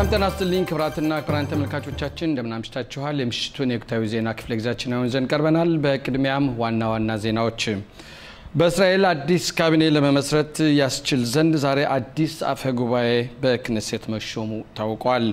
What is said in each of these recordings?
ሰላም ጤና ይስጥልኝ ክብራትና ክብራን ተመልካቾቻችን እንደምን አምሽታችኋል የምሽቱን የወቅታዊ ዜና ክፍለ ጊዜያችን አሁን ዘን ቀርበናል በቅድሚያም ዋና ዜናዎች በእስራኤል አዲስ ካቢኔ ለመመስረት ያስችል ዘንድ ዛሬ አዲስ አፈ ጉባኤ በክኔሴት መሾሙ ታውቋል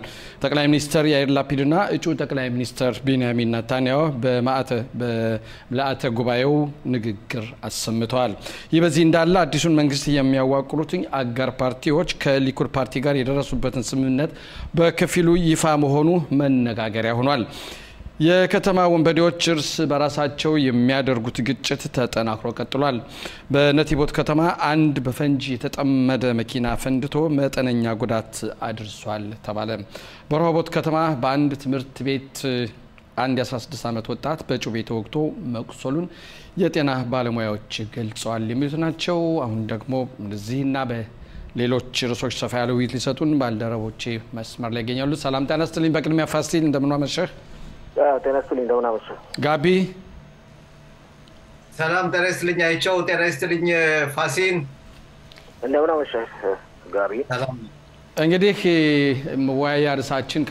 ጠቅላይ ሚኒስትር ያይር ላፒድና እጩ ጠቅላይ ሚኒስትር ቢንያሚን ኔታንያሁ በምልአተ ጉባኤው ንግግር አሰምተዋል ይህ በዚህ እንዳለ አዲሱን መንግስት የሚያዋቅሩት አጋር ፓርቲዎች ከሊኩድ ፓርቲ ጋር የደረሱበትን ስምምነት በከፊሉ ይፋ መሆኑ መነጋገሪያ ሆኗል የከተማ ወንበዴዎች እርስ በራሳቸው የሚያደርጉት ግጭት ተጠናክሮ ቀጥሏል በነቲቦት ከተማ አንድ በፈንጂ የተጠመደ መኪና ፈንድቶ መጠነኛ ጉዳት አድርሷል ተባለ በረሆቦት ከተማ በአንድ ትምህርት ቤት አንድ 16 ዓመት ወጣት በጩቤ ተወግቶ መቁሰሉን የጤና ባለሙያዎች ገልጸዋል የሚሉት ናቸው አሁን ደግሞ እዚህና በሌሎች ርዕሶች ሰፋ ያለ ውይይት ሊሰጡን ባልደረቦቼ መስመር ላይ ያገኛሉ ሰላም ጤና ይስጥልኝ በቅድሚያ ፋሲል እንደምን አመሸህ ጤና ይስጥልኝ እንደምን አመሸህ ጋቢ ሰላም ጤና ይስጥልኝ አይቸው ጤና ይስጥልኝ ፋሲል እንደምን አመሸህ ጋቢ ሰላም እንግዲህ መዋያ ርዕሳችን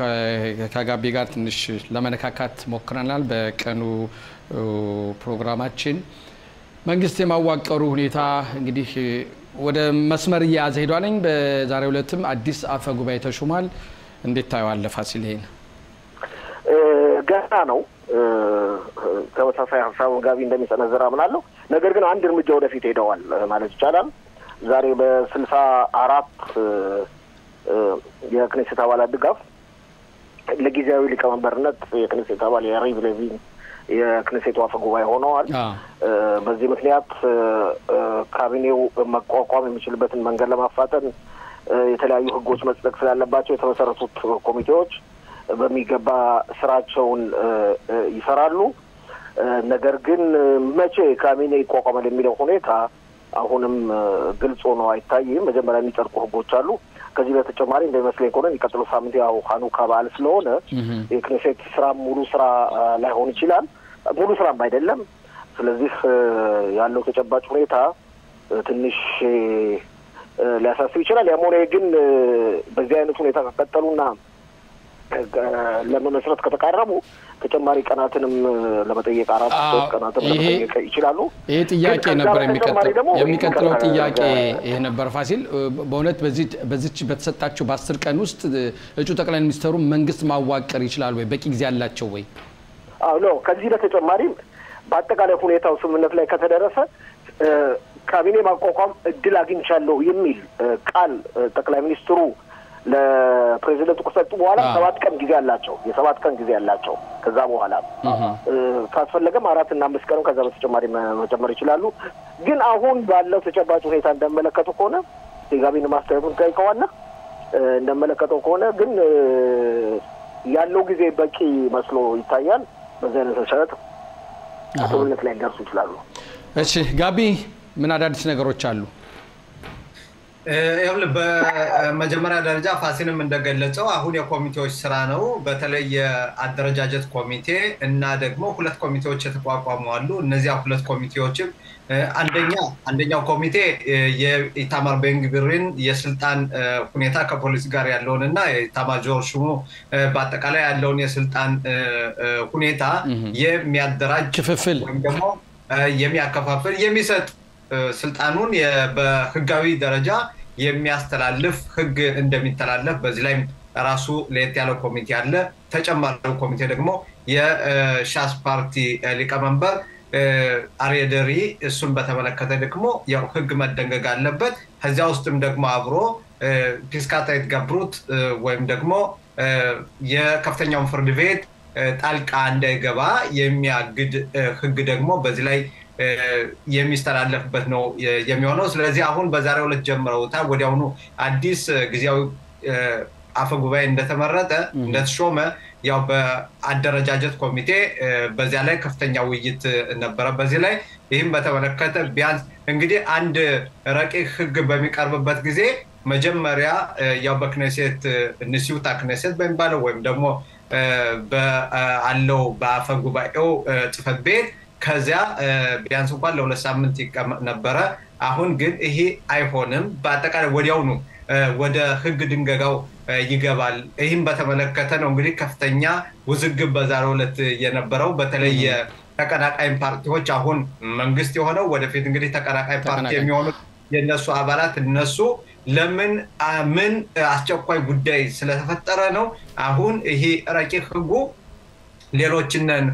ከጋቢ ጋር ትንሽ ለመነካካት ሞክረናል በቀኑ ፕሮግራማችን መንግስት የማዋቀሩ ሁኔታ እንግዲህ ወደ መስመር ያዘ ሄዷልኝ በዛሬው ዕለትም አዲስ አፈ ጉባኤ ተሾሟል እንዴት ታየዋለህ ፋሲል ይሄን ገና ነው ተወሳሳይ ሐሳብ ጋቢ እንደሚሰነዘራ ምናለው ነገር ግን አንድ እርምጃ ወደፊት ሄደዋል ማለት ይቻላል ዛሬ በ64 የክኔሴት አባላት ድጋፍ ለጊዜያዊ ሊቀመንበርነት የክኔሴት አባል ያሪቭ ሌቪን የክኔሴቱ አፈ ጉባኤ ሆነዋል በዚህ ምክንያት ካቢኔው መቋቋም የሚችልበትን መንገድ ለማፋጠን የተለያዩ ህጎች መጽደቅ ስላለባቸው የተመሰረቱት ኮሚቴዎች በሚገባ ስራቸውን ይሰራሉ ነገር ግን መቼ ካቢኔ ይቋቋማል የሚለው ሁኔታ አሁንም ግልጽ ሆኖ አይታይም መጀመሪያ የሚጠርቁ ህጎች አሉ ከዚህ በተጨማሪ እንደሚመስለኝ ከሆነ የሚቀጥለው ሳምንት ያው ሃኑካ በዓል ስለሆነ የክኔሴት ስራ ሙሉ ስራ ላይሆን ይችላል ሙሉ ስራም አይደለም ስለዚህ ያለው ተጨባጭ ሁኔታ ትንሽ ሊያሳስብ ይችላል ያሞኔ ግን በዚህ አይነት ሁኔታ ከቀጠሉና ለመመስረት ከተቃረቡ ተጨማሪ ቀናትንም ለመጠየቅ 4 ቀናትንም ለመጠየቅ ይችላሉ ይሄ ጥያቄ ነበር የሚቀጥለው ጥያቄ ይሄ ነበር ፋሲል በእውነት በዚህ በተሰጣቸው በ10 ቀን ውስጥ እጩ ጠቅላይ ሚኒስትሩ መንግስት ማዋቀር ይችላል ወይ በቂ ጊዜ ያላቸው ወይ ነው ከዚህ በተጨማሪ በአጠቃላይ ሁኔታው ስምምነት ላይ ከተደረሰ ካቢኔ ማቋቋም እድል አግኝቻለሁ የሚል ቃል ጠቅላይ ሚኒስትሩ ለፕሬዝዳንቱ ከሰጡ በኋላ 7 ቀን ጊዜ ያላቸው የ7 ቀን ጊዜ ያላቸው ከዛ በኋላ ካስፈለገም 4 እና 5 ቀን ከዛ በተጨማሪ መጨመር ይችላሉ ግን አሁን ባለው ተጨባጭ ሁኔታ እንደመለከቱ ከሆነ የጋቢን ማስተያየቱን ጠይቀዋልና እንደመለከተው ከሆነ ግን ያለው ጊዜ በቂ መስሎ ይታያል በዚህ አይነት ሰዓት አሁንለት ላይ ደርሱ ይችላሉ እሺ ጋቢ ምን አዳዲስ ነገሮች አሉ ይሁን በመጀመሪያ ደረጃ ፋሲልም እንደገለጸው አሁን የኮሚቴዎች ስራ ነው በተለይ የአደረጃጀት ኮሚቴ እና ደግሞ ሁለት ኮሚቴዎች የተቋቋሙ አሉ እነዚያ ሁለት ኮሚቴዎችም አንደኛው ኮሚቴ የኢታማር ቤንግቪርን የስልጣን ሁኔታ ከፖሊስ ጋር ያለውንና የኢታማጆር ሹሙ በአጠቃላይ ያለውን የስልጣን ሁኔታ የሚያደራጅ ክፍፍል ወይም ደግሞ የሚያከፋፍል የሚሰጥ ስልጣኑን በህጋዊ ደረጃ የሚያስተላልፍ ህግ እንደሚተላለፍ በዚህ ላይ ራሱ ለየት ያለው ኮሚቴ አለ ተጨማሪው ኮሚቴ ደግሞ የሻስ ፓርቲ ሊቀመንበር አሪየደሪ እሱን በተመለከተ ደግሞ ያው ህግ መደንገግ አለበት ከዚያ ውስጥም ደግሞ አብሮ ፒስካታ ይትገብሩት ወይም ደግሞ የከፍተኛው ፍርድ ቤት ጣልቃ እንዳይገባ የሚያግድ ህግ ደግሞ በዚህ ላይ የሚስተላለፍበት ነው የሚሆነው ስለዚህ አሁን በዛሬው ዕለት ጀምረውታል ወዲያውኑ አዲስ ጊዜያዊ አፈ ጉባኤ እንደተመረጠ እንደተሾመ ያው በአደረጃጀት ኮሚቴ በዚያ ላይ ከፍተኛ ውይይት ነበር በዚህ ላይ ይህም በተመለከተ ቢያንስ እንግዲህ አንድ ረቂቅ ህግ በሚቀርብበት ጊዜ መጀመሪያ ያው በክኔሴት ንሲውታ ክኔሴት በሚባለው ወይም ደግሞ በአለው በአፈ ጉባኤው ጽፈት ቤት ከዚያ ቢያንስ እንኳን ለ2 ሳምንት ይቀመጥ ነበር አሁን ግን ይሄ አይሆንም በአጠቃላይ ወዲያውኑ ወደ ህግ ድንገጋው ይገባል ይህም በተመለከተ ነው እንግዲህ ከፍተኛ ውዝግብ በዛሬው ዕለት የነበረው በተለይ ተቀናቃይ ፓርቲዎች አሁን መንግስት የሆነው ወደፊት እንግዲህ ተቀናቃይ ፓርቲ የሚሆኑት የነሱ አባላት እነሱ ለምን ምን አስቸኳይ ጉዳይ ስለተፈጠረ ነው አሁን ይሄ ረቂቅ ህጉ ሌሎችንን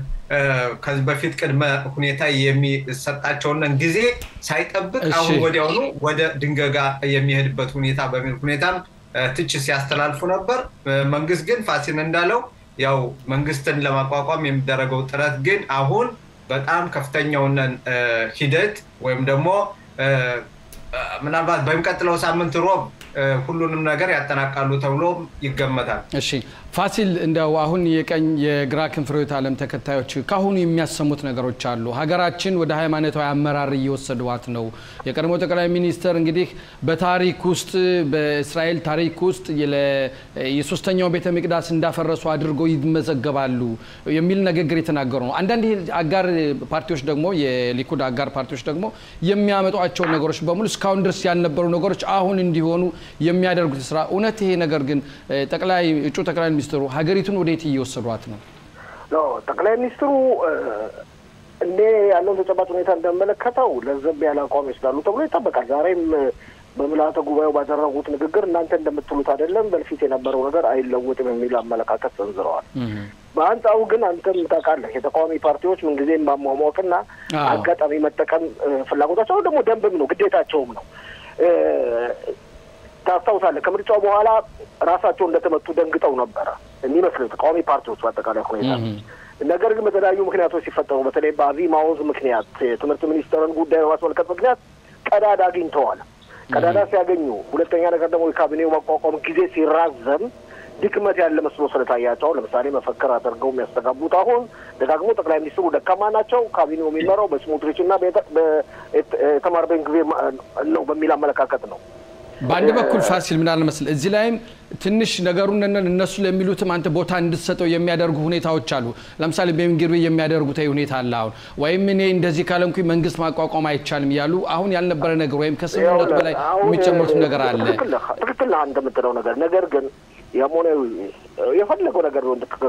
ከዚህ በፊት ቅድመ ሁኔታ የሚሰጣቸውን ጊዜ ሳይጠብቅ አሁን ወዲያውኑ ወደ ድንገጋ የሚሄድበት ሁኔታ በሚል ሁኔታም ትች ሲያስተላልፉ ነበር መንግስት ግን ፋሲል እንዳለው ያው መንግስትን ለማቋቋም የሚደረገው ጥረት ግን አሁን በጣም ከፍተኛውን ሂደት ወይም ደግሞ ምናልባት በሚቀጥለው ሳምንት ሮብ ሁሉንም ነገር ያጠናቃሉ ተብሎ ይገመታል እሺ ፋሲል እንደው አሁን የቀኝ የግራ ክንፍሮት ዓለም ተከታዮች ካሁን የሚያሰሙት ነገሮች አሉ ሀገራችን ወደ ሃይማኖታዊ አመራር እየወሰደዋት ነው የቀድሞ ጠቅላይ ሚኒስተር እንግዲህ በታሪክ ውስጥ በእስራኤል ታሪክ ውስጥ የሶስተኛው ቤተ መቅደስ እንዳፈረሱ አድርገው ይመዘገባሉ የሚል ንግግር የተናገሩ ነው አንዳንድ አጋር ፓርቲዎች ደግሞ የሊኩድ አጋር ፓርቲዎች ደግሞ የሚያመጧቸው ነገሮች በሙሉ እስካሁን ድረስ ያልነበሩ ነገሮች አሁን እንዲሆኑ የሚያደርጉት ስራ እውነት ይሄ ነገር ግን እጩ ጠቅላይ ሚኒስትሩ ሀገሪቱን ወዴት እየወሰዷት ነው ጠቅላይ ሚኒስትሩ እንደ ያለው ተጨባጭ ሁኔታ እንደመለከተው ለዘብ ያለ አቋም ይስላሉ ተብሎ ይጠበቃል ዛሬም በመላእክት ጉባኤው ባደረጉት ንግግር እናንተ እንደምትሉት አይደለም በልፊት የነበረው ነገር አይለወጥም የሚል አመለካከት ሰንዝረዋል በአንጻሩ ግን አንተም ታውቃለህ የተቃዋሚ ፓርቲዎች ምን ጊዜም ማሟሟቅና አጋጣሚ መጠቀም ፍላጎታቸው ደግሞ ደንብም ነው ግዴታቸውም ነው ታስታውሳለህ ከምርጫው በኋላ ራሳቸው እንደተመቱ ደንግጠው ነበር የሚመስለው ተቃዋሚ ፓርቲዎች በአጠቃላይ ሁኔታ ነገር ግን በተለያዩ ምክንያቶች ሲፈጠሩ በተለይ በአዚ ማውዝ ምክንያት ትምህርት ሚኒስትርን ጉዳይ በማስመልከት ምክንያት ቀዳዳ አግኝተዋል ቀዳዳ ሲያገኙ ሁለተኛ ነገር ደግሞ የካቢኔው ማቋቋም ጊዜ ሲራዘም ድክመት ያለ መስሎ ስለታያቸው ለምሳሌ መፈክር አድርገው የሚያስተጋቡት አሁን ደጋግሞ ጠቅላይ ሚኒስትሩ ደካማ ናቸው ካቢኔው የሚመራው በስሞትሪችና በተማር ቤንግቪ ነው በሚል አመለካከት ነው ባንድ በኩል ፋሲል ምን አለ መስል እዚህ ላይም ትንሽ ነገሩን እነሱ ለሚሉትም አንተ ቦታ እንድትሰጠው የሚያደርጉ ሁኔታዎች አሉ ለምሳሌ በሚግርብ የሚያደርጉት ሁኔታ አለ አሁን ወይም እኔ እንደዚህ ካለንኩ መንግስት ማቋቋም አይቻልም ይላሉ አሁን ያልነበረ ነገር ወይም ከስምምነት በላይ የሚጨምሩት ነገር አለ ትክክል እንደምትለው ነገር ግን ያሞነው የፈለገው ነገር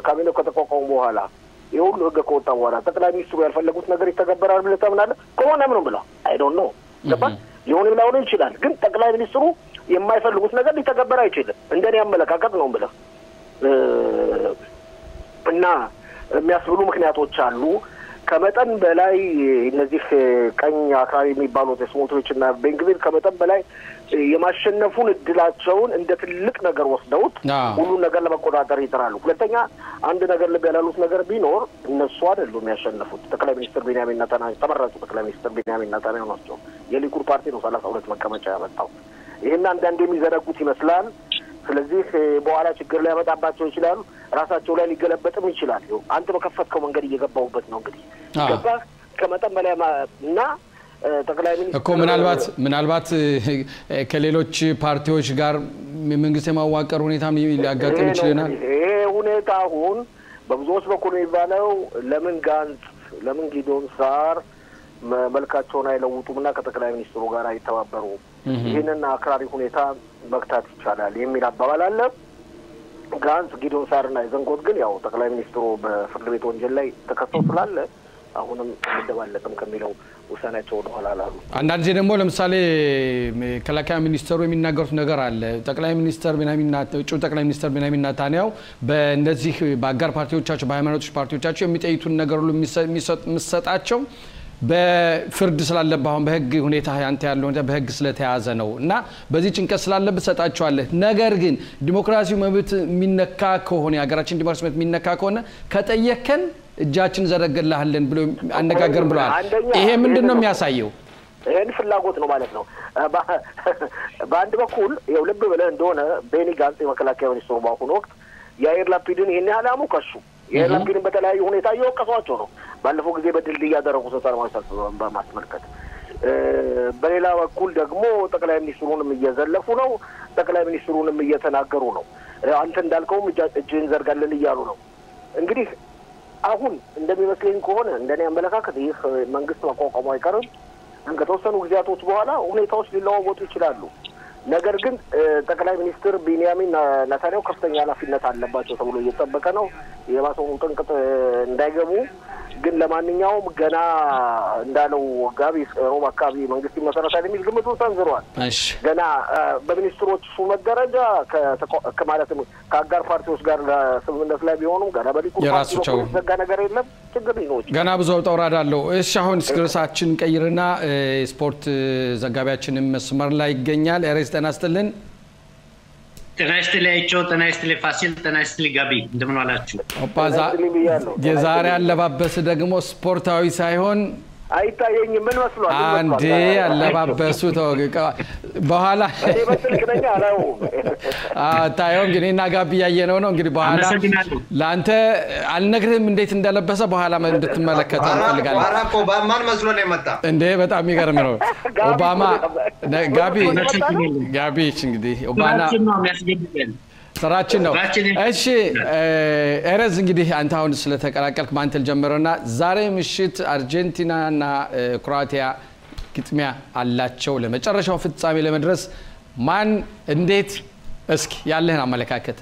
ካቢኔው ከተቋቋሙ በኋላ የሁሉ ህግ ከወጣ በኋላ ጠቅላይ ሚኒስትሩ ያልፈለጉት ነገር ይተገበራል ብለህ ታምናለህ ከሆነ ምን ብለው አይ ዶንት ኖ ገባ የሆነ ብላው ይችላል ግን ጠቅላይ ሚኒስትሩ የማይፈልጉት ነገር ሊተገበር አይችልም እንደኔ አመለካከት ነው ብለህ እና የሚያስብሉ ምክንያቶች አሉ ከመጠን በላይ እነዚህ ቀኝ አክራሪ የሚባሉት ስሞትሪችና ቤንግቪር ከመጠን በላይ የማሸነፉን እድላቸውን እንደ ትልቅ ነገር ወስደውት ሁሉ ነገር ለመቆጣጠር ይጥራሉ ሁለተኛ አንድ ነገር ለበላሉት ነገር ቢኖር እነሱ አይደሉም ያሸነፉት ጠቅላይ ሚኒስትር ቢንያሚን ኔታንያሁ ተመረጡ ጠቅላይ ሚኒስትር ቢንያሚን ኔታንያሁ ናቸው የሊኩድ ፓርቲ ነው 32 መቀመጫ ያመጣው ይሄን አንዳንዴ የሚዘረጉት ይመስላል ስለዚህ በኋላ ችግር ላይ ያመጣባቸው ይችላል ራሳቸው ላይ ሊገለበጥም ይችላል አንተ በከፈትከው መንገድ እየገባውበት ነው እንግዲህ ገባ ከመጠን በላይ እና ጠቅላይ ሚኒስትሩ እኮ ምናልባት ከሌሎች ፓርቲዎች ጋር መንግስት የማዋቀር ሁኔታም ሊያጋጥም ይችላል ይሄ ሁኔታ አሁን በብዙዎች በኩል የሚባለው ለምን ጋንት ለምን ጊዶን ሳር መልካቸውን አይለውጡምና ከጠቅላይ ሚኒስትሩ ጋር አይተባበሩ ይሄንን አክራሪ ሁኔታ መክታት ይቻላል የሚል አባባል አለ ጋንት ጊዶን ሳርና ዘንጎት ግን ያው ጠቅላይ ሚኒስትሩ በፍርድ ቤት ወንጀል ላይ ተከሰው ስላለ አሁንም እንደባለቀም ከሚለው ውሳኔያቸው ወደ ኋላ አላሉ አንዳንዴ ደግሞ ለምሳሌ ከላካያ ሚኒስተሩ የሚናገሩት ነገር አለ ጠቅላይ ሚኒስተር ቢንያሚን ኔታንያሁ በእነዚህ በአጋር ፓርቲዎቻቸው በሃይማኖቶች ፓርቲዎቻቸው የሚጠይቱን ነገር ሁሉ የሚሰጣቸው በፍርድ ስላለበት አሁን በህግ ሁኔታ አንተ ያለው እንደ በህግ ስለተያዘ ነው እና በዚህ ጭንቀት ስላለበት ሰጣቸዋለህ ነገር ግን ዲሞክራሲው መብት የሚነካ ከሆነ የሀገራችን ዲሞክራሲ መብት የሚነካ ከሆነ ከጠየከን እጃችን ዘረግልሃለን ብሎ አነጋገር ብለዋል ይሄ ምንድነው የሚያሳየው ይሄን ፍላጎት ነው ማለት ነው በአንድ በኩል የልብ ብለህ እንደሆነ ቤኒ ጋንጽ የመከላከያ ሚኒስትሩ ባሁን ወቅት ያየር ላፒድን ይሄን ያላሙ ከሱ ያየር ላፒድን በተለያዩ ሁኔታ እየወቀሷቸው ነው ባለፈው ጊዜ በድልድይ ያደረጉት ሰላማዊ ሰልፍ በማስመልከት በሌላ በኩል ደግሞ ጠቅላይ ሚኒስትሩንም እየዘለፉ ነው ጠቅላይ ሚኒስትሩንም እየተናገሩ ነው አንተ እንዳልከው እጅን ዘርጋለን እያሉ ነው እንግዲህ አሁን እንደሚመስለኝ ከሆነ እንደኔ አመለካከት ይህ መንግስት ማቋቋሙ አይቀርም ከተወሰኑ ጊዜያቶች በኋላ ሁኔታዎች ሊለዋወጡ ይችላሉ ነገር ግን ጠቅላይ ሚኒስትር ቢንያሚን ኔታንያሁ ከፍተኛ ኃላፊነት አለባቸው ተብሎ እየተጠበቀ ነው የባሰው ጥንቅጥ እንዳይገቡ ግን ለማንኛውም ገና እንዳለው ጋቢ ሮብ አካባቢ መንግስት ይመሰረታል የሚል ግምቱ ተንዝሯል ገና በሚኒስትሮች ሹመት ደረጃ ከማለትም ከአጋር ፓርቲዎች ጋር ስምምነት ላይ ቢሆኑም ገና በሊኩድ ፓርቲዎች ዘጋ ነገር የለም ችግር ነው ገና ብዙ ተወራዳ አለው እሺ አሁን ስክሪሳችን ቀይርና ስፖርት ዘጋቢያችንን መስመር ላይ ይገኛል ኤሬስ ተናስተልን ተናስተላይቸው ተናስተላይ ፋሲል ተናስተላይ ጋቢ እንደምን ዋላችሁ ኦፓዛ የዛሬ አለባበስ ደግሞ ስፖርታዊ ሳይሆን አይታየኝ ምን መስሏል አንዴ አለባበሱ ተወቀ በኋላ በስልክነኛ አላው ታየው እንግዲህ እና ጋቢ ያየነው ነው እንግዲህ በኋላ ላንተ አልነግርህም እንዴት እንደለበሰ በኋላ እንድትመለከተው እንፈልጋለን ባራክ ኦባማን መስሎ ነው የመጣ እንዴ በጣም ይገርም ነው ኦባማ ጋቢ እንግዲህ ኦባማ ስራችን ነው እሺ ኤረዝ እንግዲህ አንተ አሁን ስለተቀላቀልክ ማንተል ጀመረና ዛሬ ምሽት አርጀንቲናና ክሮአቲያ ግጥሚያ አላቸው ለመጨረሻው ፍጻሜ ለመድረስ ማን እንዴት እስኪ ያለህን አመለካከት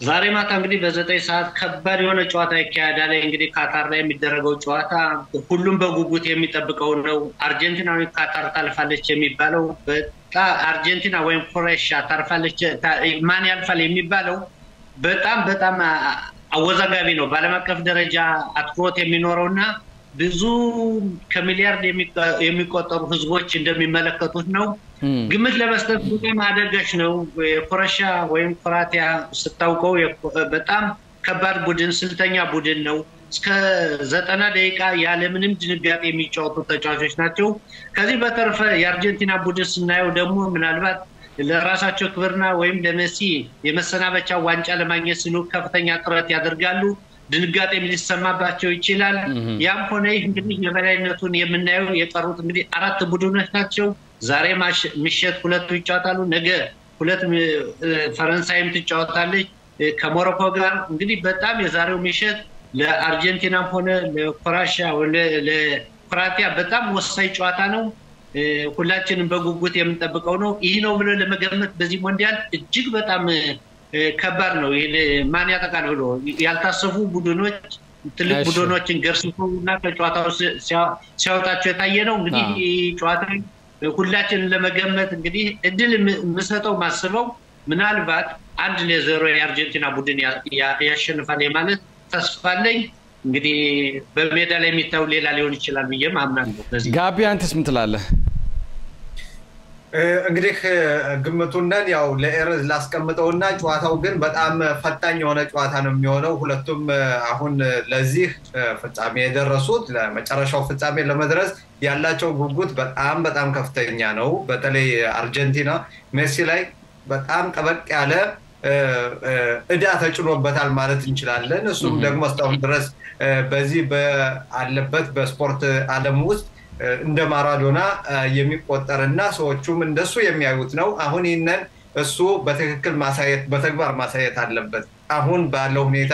ዛሬ ማታ እንግዲህ በ9 ሰዓት ከባድ የሆነ ጨዋታ ይካሄዳል እንግዲህ ካታር ላይ የሚደረገው ጨዋታ ሁሉም በጉጉት የሚጠብቀው ነው አርጀንቲናዊ ካታር ታልፋለች የሚባለው አርጀንቲና ወይም ክሮኤሺያ ታርፋለች ማን ያልፋል የሚባለው በጣም አወዛጋቢ ነው ባለም አቀፍ ደረጃ አትኩሮት የሚኖረውና ብዙ ከሚሊያርድ የሚቆጠሩ ህዝቦች እንደሚመለከቱት ነው ግምት ለመስጠት በጣም አደጋች ነው ክሮኤሺያ ወይም ክሮአቲያ ስታውቀው በጣም ከባድ ቡድን ስልተኛ ቡድን ነው እስከ 90 ደቂቃ ያለ ምንም ድንጋጤ የሚጫወቱ ተጫዋቾች ናቸው ከዚህ በተረፈ የአርጀንቲና ቡድን ስናየው ደግሞ ምናልባት ለራሳቸው ክብርና ወይም ለሜሲ የመሰናበቻ ዋንጫ ለማግኘት ሲሉ ከፍተኛ ጥረት ያደርጋሉ ድንጋጤ ሊሰማባቸው ይችላል ያም ሆነ እንግዲህ የበላይነቱን የምናየው የቀሩት እንግዲህ 4 ቡድኖች ናቸው ዛሬ ምሽት ሁለቱ ይጫወታሉ ነገ ሁለት ፈረንሳይም ትጫወታለች ከሞሮኮ ጋር እንግዲህ በጣም የዛሬው ምሽት ለአርጀንቲናም ሆነ ለክሮኤሺያ ወለ ለክሮአቲያ በጣም ወሳኝ ጨዋታ ነው ሁላችንም በጉጉት የምንጠብቀው ነው ይሄ ነው ብሎ ለመገመት በዚህ ሞንዲያል እጅግ በጣም ከባድ ነው ይሄ ማን ያጠቃል ብሎ ያልታሰቡ ቡድኖች ትልቅ ቡድኖችን ገርስቶና ከጨዋታው ሲያወጣቸው የታየ ነው እንግዲህ ጨዋታ ሁላችንም ለመገመት እንግዲህ እድል መስጠው ማስበው ምናልባት 1-0 የአርጀንቲና ቡድን ያሸንፋል ማለት ተስፋለኝ እንግዲህ በሜዳ ላይ የሚታው ሌላ ሊሆን ይችላል ብዬ ማምናለሁ በዚህ ጋቢ አንተስ ምን ትላለህ እንግዲህ ግምቱን ያው ለኤረዝ ላስቀምጠውና ጨዋታው ግን በጣም ፈታኝ የሆነ ጨዋታ ነው የሚሆነው ሁለቱም አሁን ለዚህ ፍጻሜ የደረሱት ለመጨረሻው ፍጻሜ ለመድረስ ያላቸው ጉጉት በጣም ከፍተኛ ነው በተለይ አርጀንቲና ሜሲ ላይ በጣም ጠበቅ ያለ እዳ ተጭኖበታል ማለት እንችላለን እሱም ደግሞ እስካሁን ድረስ በዚህ በአለበት በስፖርት ዓለም ውስጥ እንደ ማራዶና የሚቆጠርና ሰዎቹም እንደሱ የሚያዩት ነው አሁን ይሄንን እሱ በትክክል ማሳየት በተግባር ማሳየት አለበት አሁን ባለው ሁኔታ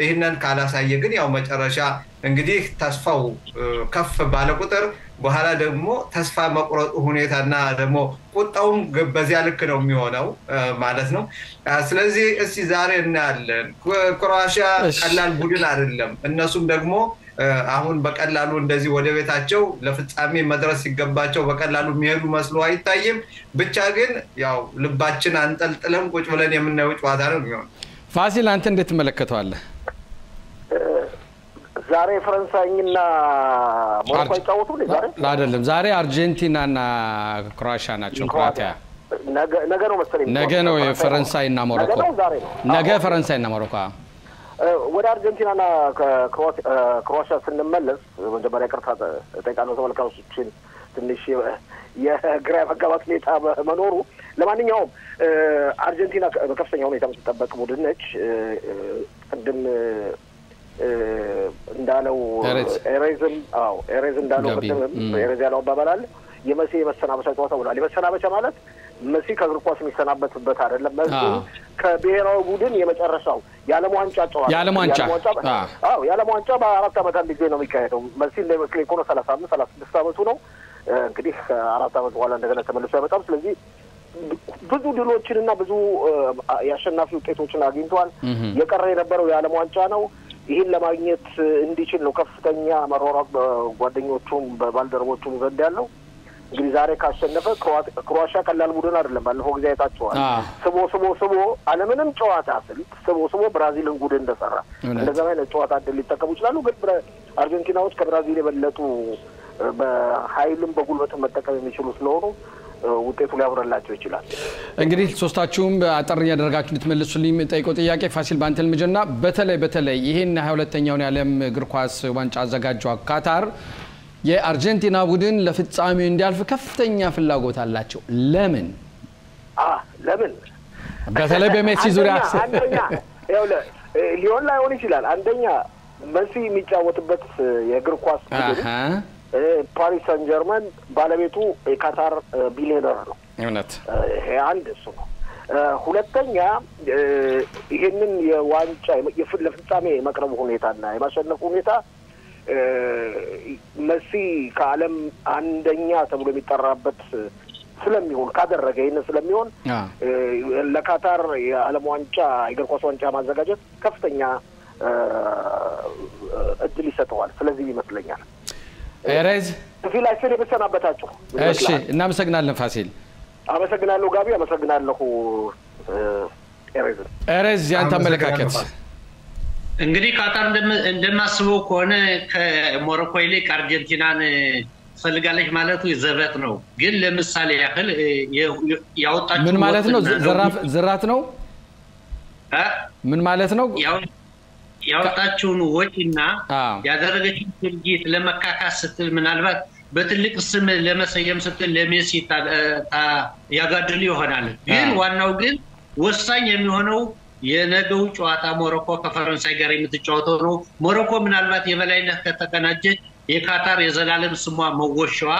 ይሄንን ካላሳየ ግን ያው መጨረሻ እንግዲህ ተስፋው ከፍ ባለ ቁጥር በኋላ ደግሞ ተስፋ መቁረጥ ሁኔታና ደግሞ ቁጣውም በዚያ ልክ ነው የሚሆነው ማለት ነው ስለዚህ እስቲ ዛሬ እናያለን ክሮኤሺያ ቀላል ቡድን አይደለም እነሱም ደግሞ አሁን በቀላሉ እንደዚህ ወደ ቤታቸው ለፍጻሜ መድረስ ሲገባቸው በቀላሉ የሚሄዱ መስሎ አይታየም ብቻ ግን ያው ልባችን አንጠልጥለን ቁጭ ብለን የምናየው ጨዋታ ነው የሚሆነው ፋሲል አንተ እንዴት ተመለከተዋለህ ዛሬ ፈረንሳይና ሞሮኮ ይጫወቱ ዛሬ አይደለም ዛሬ አርጀንቲናና ክሮኤሺያ ናቸው ክሮአቲያ ነገ ነው መሰለኝ ነገ ነው የፈረንሳይና ሞሮኮ ነገ ፈረንሳይና ሞሮኮ ወደ አርጀንቲናና ክሮኤሺያ ስንመለስ መጀመሪያ ቅርታ ጠይቃለሁ ተመልካቾችን ትንሽ የግራ መጋባት ሁኔታ መኖሩ ለማንኛውም አርጀንቲና በከፍተኛ ሁኔታ የምትጠበቅ ቡድን ነች ቅድም እንዳለው ኤሬዝ እንዳለው ኤሬዝ ያለው አባባል የመሲ የመሰናበቻ ጨዋታ ብሏል የመሰናበቻ ማለት መሲ ከእግር ኳስ የሚሰናበትበት አይደለም መሲ ከብሔራዊ ቡድን የመጨረሻው የዓለም ዋንጫ ጨዋታ የዓለም ዋንጫ በ4 ዓመት አንድ ጊዜ ነው የሚካሄደው መሲ ለክሌኮኖ 35 36 ዓመቱ ነው እንግዲህ 4 ዓመት በኋላ እንደገና ተመልሶ ያመጣው ስለዚህ ብዙ ድሎችንና ብዙ ያሸናፊ ውጤቶችን አግኝቷል የቀረ የነበረው የዓለም ዋንጫ ነው ይሄን ለማግኘት እንዲችል ነው ከፍተኛ መሯሯጥ በጓደኞቹም በባልደረቦቹም ዘንድ ያለው እንግዲህ ዛሬ ካሸነፈ ክሮአሺያ ቀላል ቡድን አይደለም ባለፈው ጊዜ አይታችኋል ስቦ ዓለምንም ጨዋታ ስልት ስቦ ብራዚልን ጉድ እንደሰራ እንደዛ አይነት ጨዋታ አይደል ሊጠቀሙ ይችላሉ ግን አርጀንቲናዎች ከብራዚል የበለጡ በኃይልም በጉልበትም መጠቀም የሚችሉ ስለሆኑ ውጤቱ ሊያብራላቸው ይችላል እንግዲህ ሶስታችሁም አጠር ያደርጋችሁ ልትመልሱልኝ ጠይቆ ጥያቄ ፋሲል ባንተል ምጀና በተለይ ይሄን 22ኛውን የዓለም እግር ኳስ ዋንጫ አዘጋጇ ካታር የአርጀንቲና ቡድን ለፍጻሜው እንዲያልፍ ከፍተኛ ፍላጎት አላቸው ለምን በተለይ በሜሲ ዙሪያ አንደኛ ሊሆን ላይሆን ይችላል አንደኛ ሜሲ የሚጫወትበት የእግር ኳስ ቡድን ፓሪስ ሳን ጀርመን ባለቤቱ የካታር ቢሊዮነር ነው እውነት አንድ እሱ ነው ሁለተኛ ይሄንን የዋንጫ ለፍጻሜ መቅረብ ሁኔታና የማሸነፍ ሁኔታ ሜሲ ከዓለም አንደኛ ተብሎ የሚጠራበት ስለሚሆን ካደረገ ይሄን ስለሚሆን ለካታር የዓለም ዋንጫ የእግር ኳስ ዋንጫ ማዘጋጀት ከፍተኛ እድል ይሰጠዋል ስለዚህ ይመስለኛል ኤሬዝ ፊላክስ የበሰናበታችሁ እሺ እናመሰግናለን ፋሲል አመሰግናለሁ ጋቢ አመሰግናለሁ ኤሬዝ ያንተ አመለካከት እንግዲህ ካታር እንደማስበው ከሆነ ከሞሮኮ ይልቅ አርጀንቲናን ፈልጋለች ማለቱ ዘበት ነው ግን ለምሳሌ ያህል ያወጣችሁ ምን ማለት ነው ዝራት ነው ምን ማለት ነው ያወጣችውን ወጪና ያደረገችው ድርጊት ለመካካስ ስትል ምናልባት በትልቅ ስም ለመሰየም ስትል ለሜሲ ያጋድል ይሆናል ግን ዋናው ግን ወሳኝ የሚሆነው የነገው ጨዋታ ሞሮኮ ከፈረንሳይ ጋር የምትጫወተው ነው ሞሮኮ ምናልባት የበላይነት ከተቀናጀች የካታር የዘላለም ስሟ መወሻዋ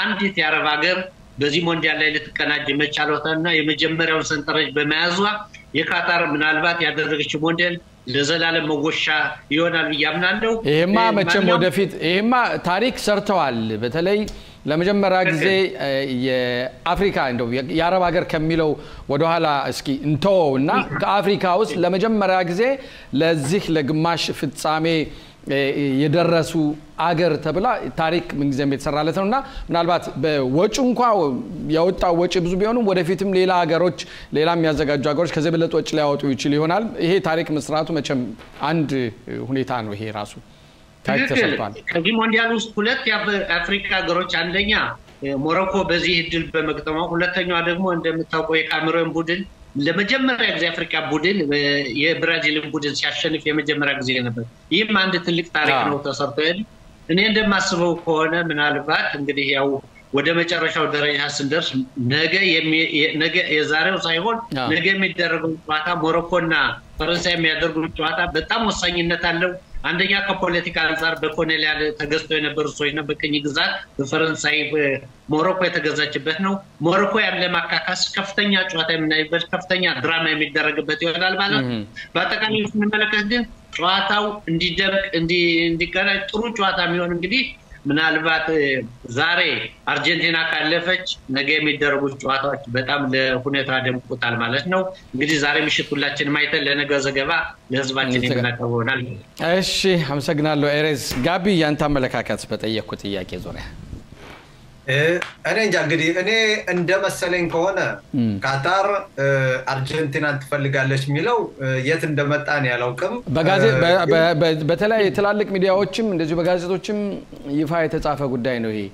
አንዲት የአረብ ሀገር በዚህ ሞንዲያል ላይ ልትቀናጅ መቻሏታና የመጀመሪያውን ሰንጠረዥ በመያዟ የካታር ምናልባት ያደረገችው ሞንዲያል ለዘላለም መወሻ ይሆናል ብያምናለሁ ይሄማ መቼም ወደፊት ይሄማ ታሪክ ሰርተዋል በተለይ ለመጀመሪያ ጊዜ የአፍሪካ እንደው የአረብ ሀገር ከሚለው ወደ ኋላ እስኪ እንተውና ከአፍሪካ ውስጥ ለመጀመሪያ ጊዜ ለዚህ ለግማሽ ፍጻሜ የደረሱ አገር ተብላ ታሪክ ምን ጊዜም የተሰራለት ነውና ምናልባት በወጪው እንኳን ያወጣው ወጪ ብዙ ቢሆንም ወደፊትም ሌላ ሀገሮች ሌላም ያዘጋጁ ሀገሮች ከዚህ በለጥ ወጪ ሊያወጡ ይችላል ይሆናል ይሄ ታሪክ መስራቱ መቼም አንድ ሁኔታ ነው ይሄ ራሱ ታሪክ ተሰርቷል ከዚህ ሞንዲያል ውስጥ ሁለት የአፍሪካ ሀገሮች አንደኛ ሞሮኮ በዚህ እድል በመግጠሟ ሁለተኛው ደግሞ እንደምታውቀው የካሜሩን ቡድን ለመጀመሪያ ጊዜ አፍሪካ ቡድን የብራዚልን ቡድን ሲያሸንፍ የመጀመሪያ ጊዜ ነበር ይህም አንድ ትልቅ ታሪክ ነው ተሰርቶ እኔ እንደማስበው ከሆነ ምናልባት እንግዲህ ያው ወደ መጨረሻው ደረጃ ስንደርስ ነገ የዛሬው ሳይሆን ነገ የሚደረገው ጨዋታ ሞሮኮና ፈረንሳይ የሚያደርጉት ጨዋታ በጣም ወሳኝነት አለው አንደኛ ከፖለቲካ አንፃር በኮሎኒያል ተገዝቶ የነበሩ ሰዎች ነው በቀኝ ግዛት በፈረንሳይ ሞሮኮ የተገዛችበት ነው ሞሮኮ ያለ ማካካስ ከፍተኛ ጨዋታ የምናይበት ከፍተኛ ድራማ የሚደረግበት ይሆናል ማለት በአጠቃላይ ስንመለከት ግን ጨዋታው እንዲደምቅ እንዲቀናጅ ጥሩ ጨዋታ የሚሆን እንግዲህ ምናልባት ዛሬ አርጀንቲና ካለፈች ነገ የሚደረጉት ጨዋታዎች በጣም ለሁኔታ ደምቁታል ማለት ነው እንግዲህ ዛሬ ምሽት ሁላችንም አይተን ለነገ ዘገባ ለህዝባችን እናቀርበናል እሺ አመሰግናለሁ ኤሬዝ ጋቢ ያንተ አመለካከት በጠየቁ ጥያቄ ዙሪያ እኔ እንግዲህ እኔ እንደመሰለኝ ከሆነ ካታር አርጀንቲናን ትፈልጋለች የሚለው የት እንደመጣ ነው ያላውቅም በተለይ ትላልቅ ሚዲያዎችም እንደዚህ በጋዜጦችም ይፋ የተጻፈ ጉዳይ ነው ይሄ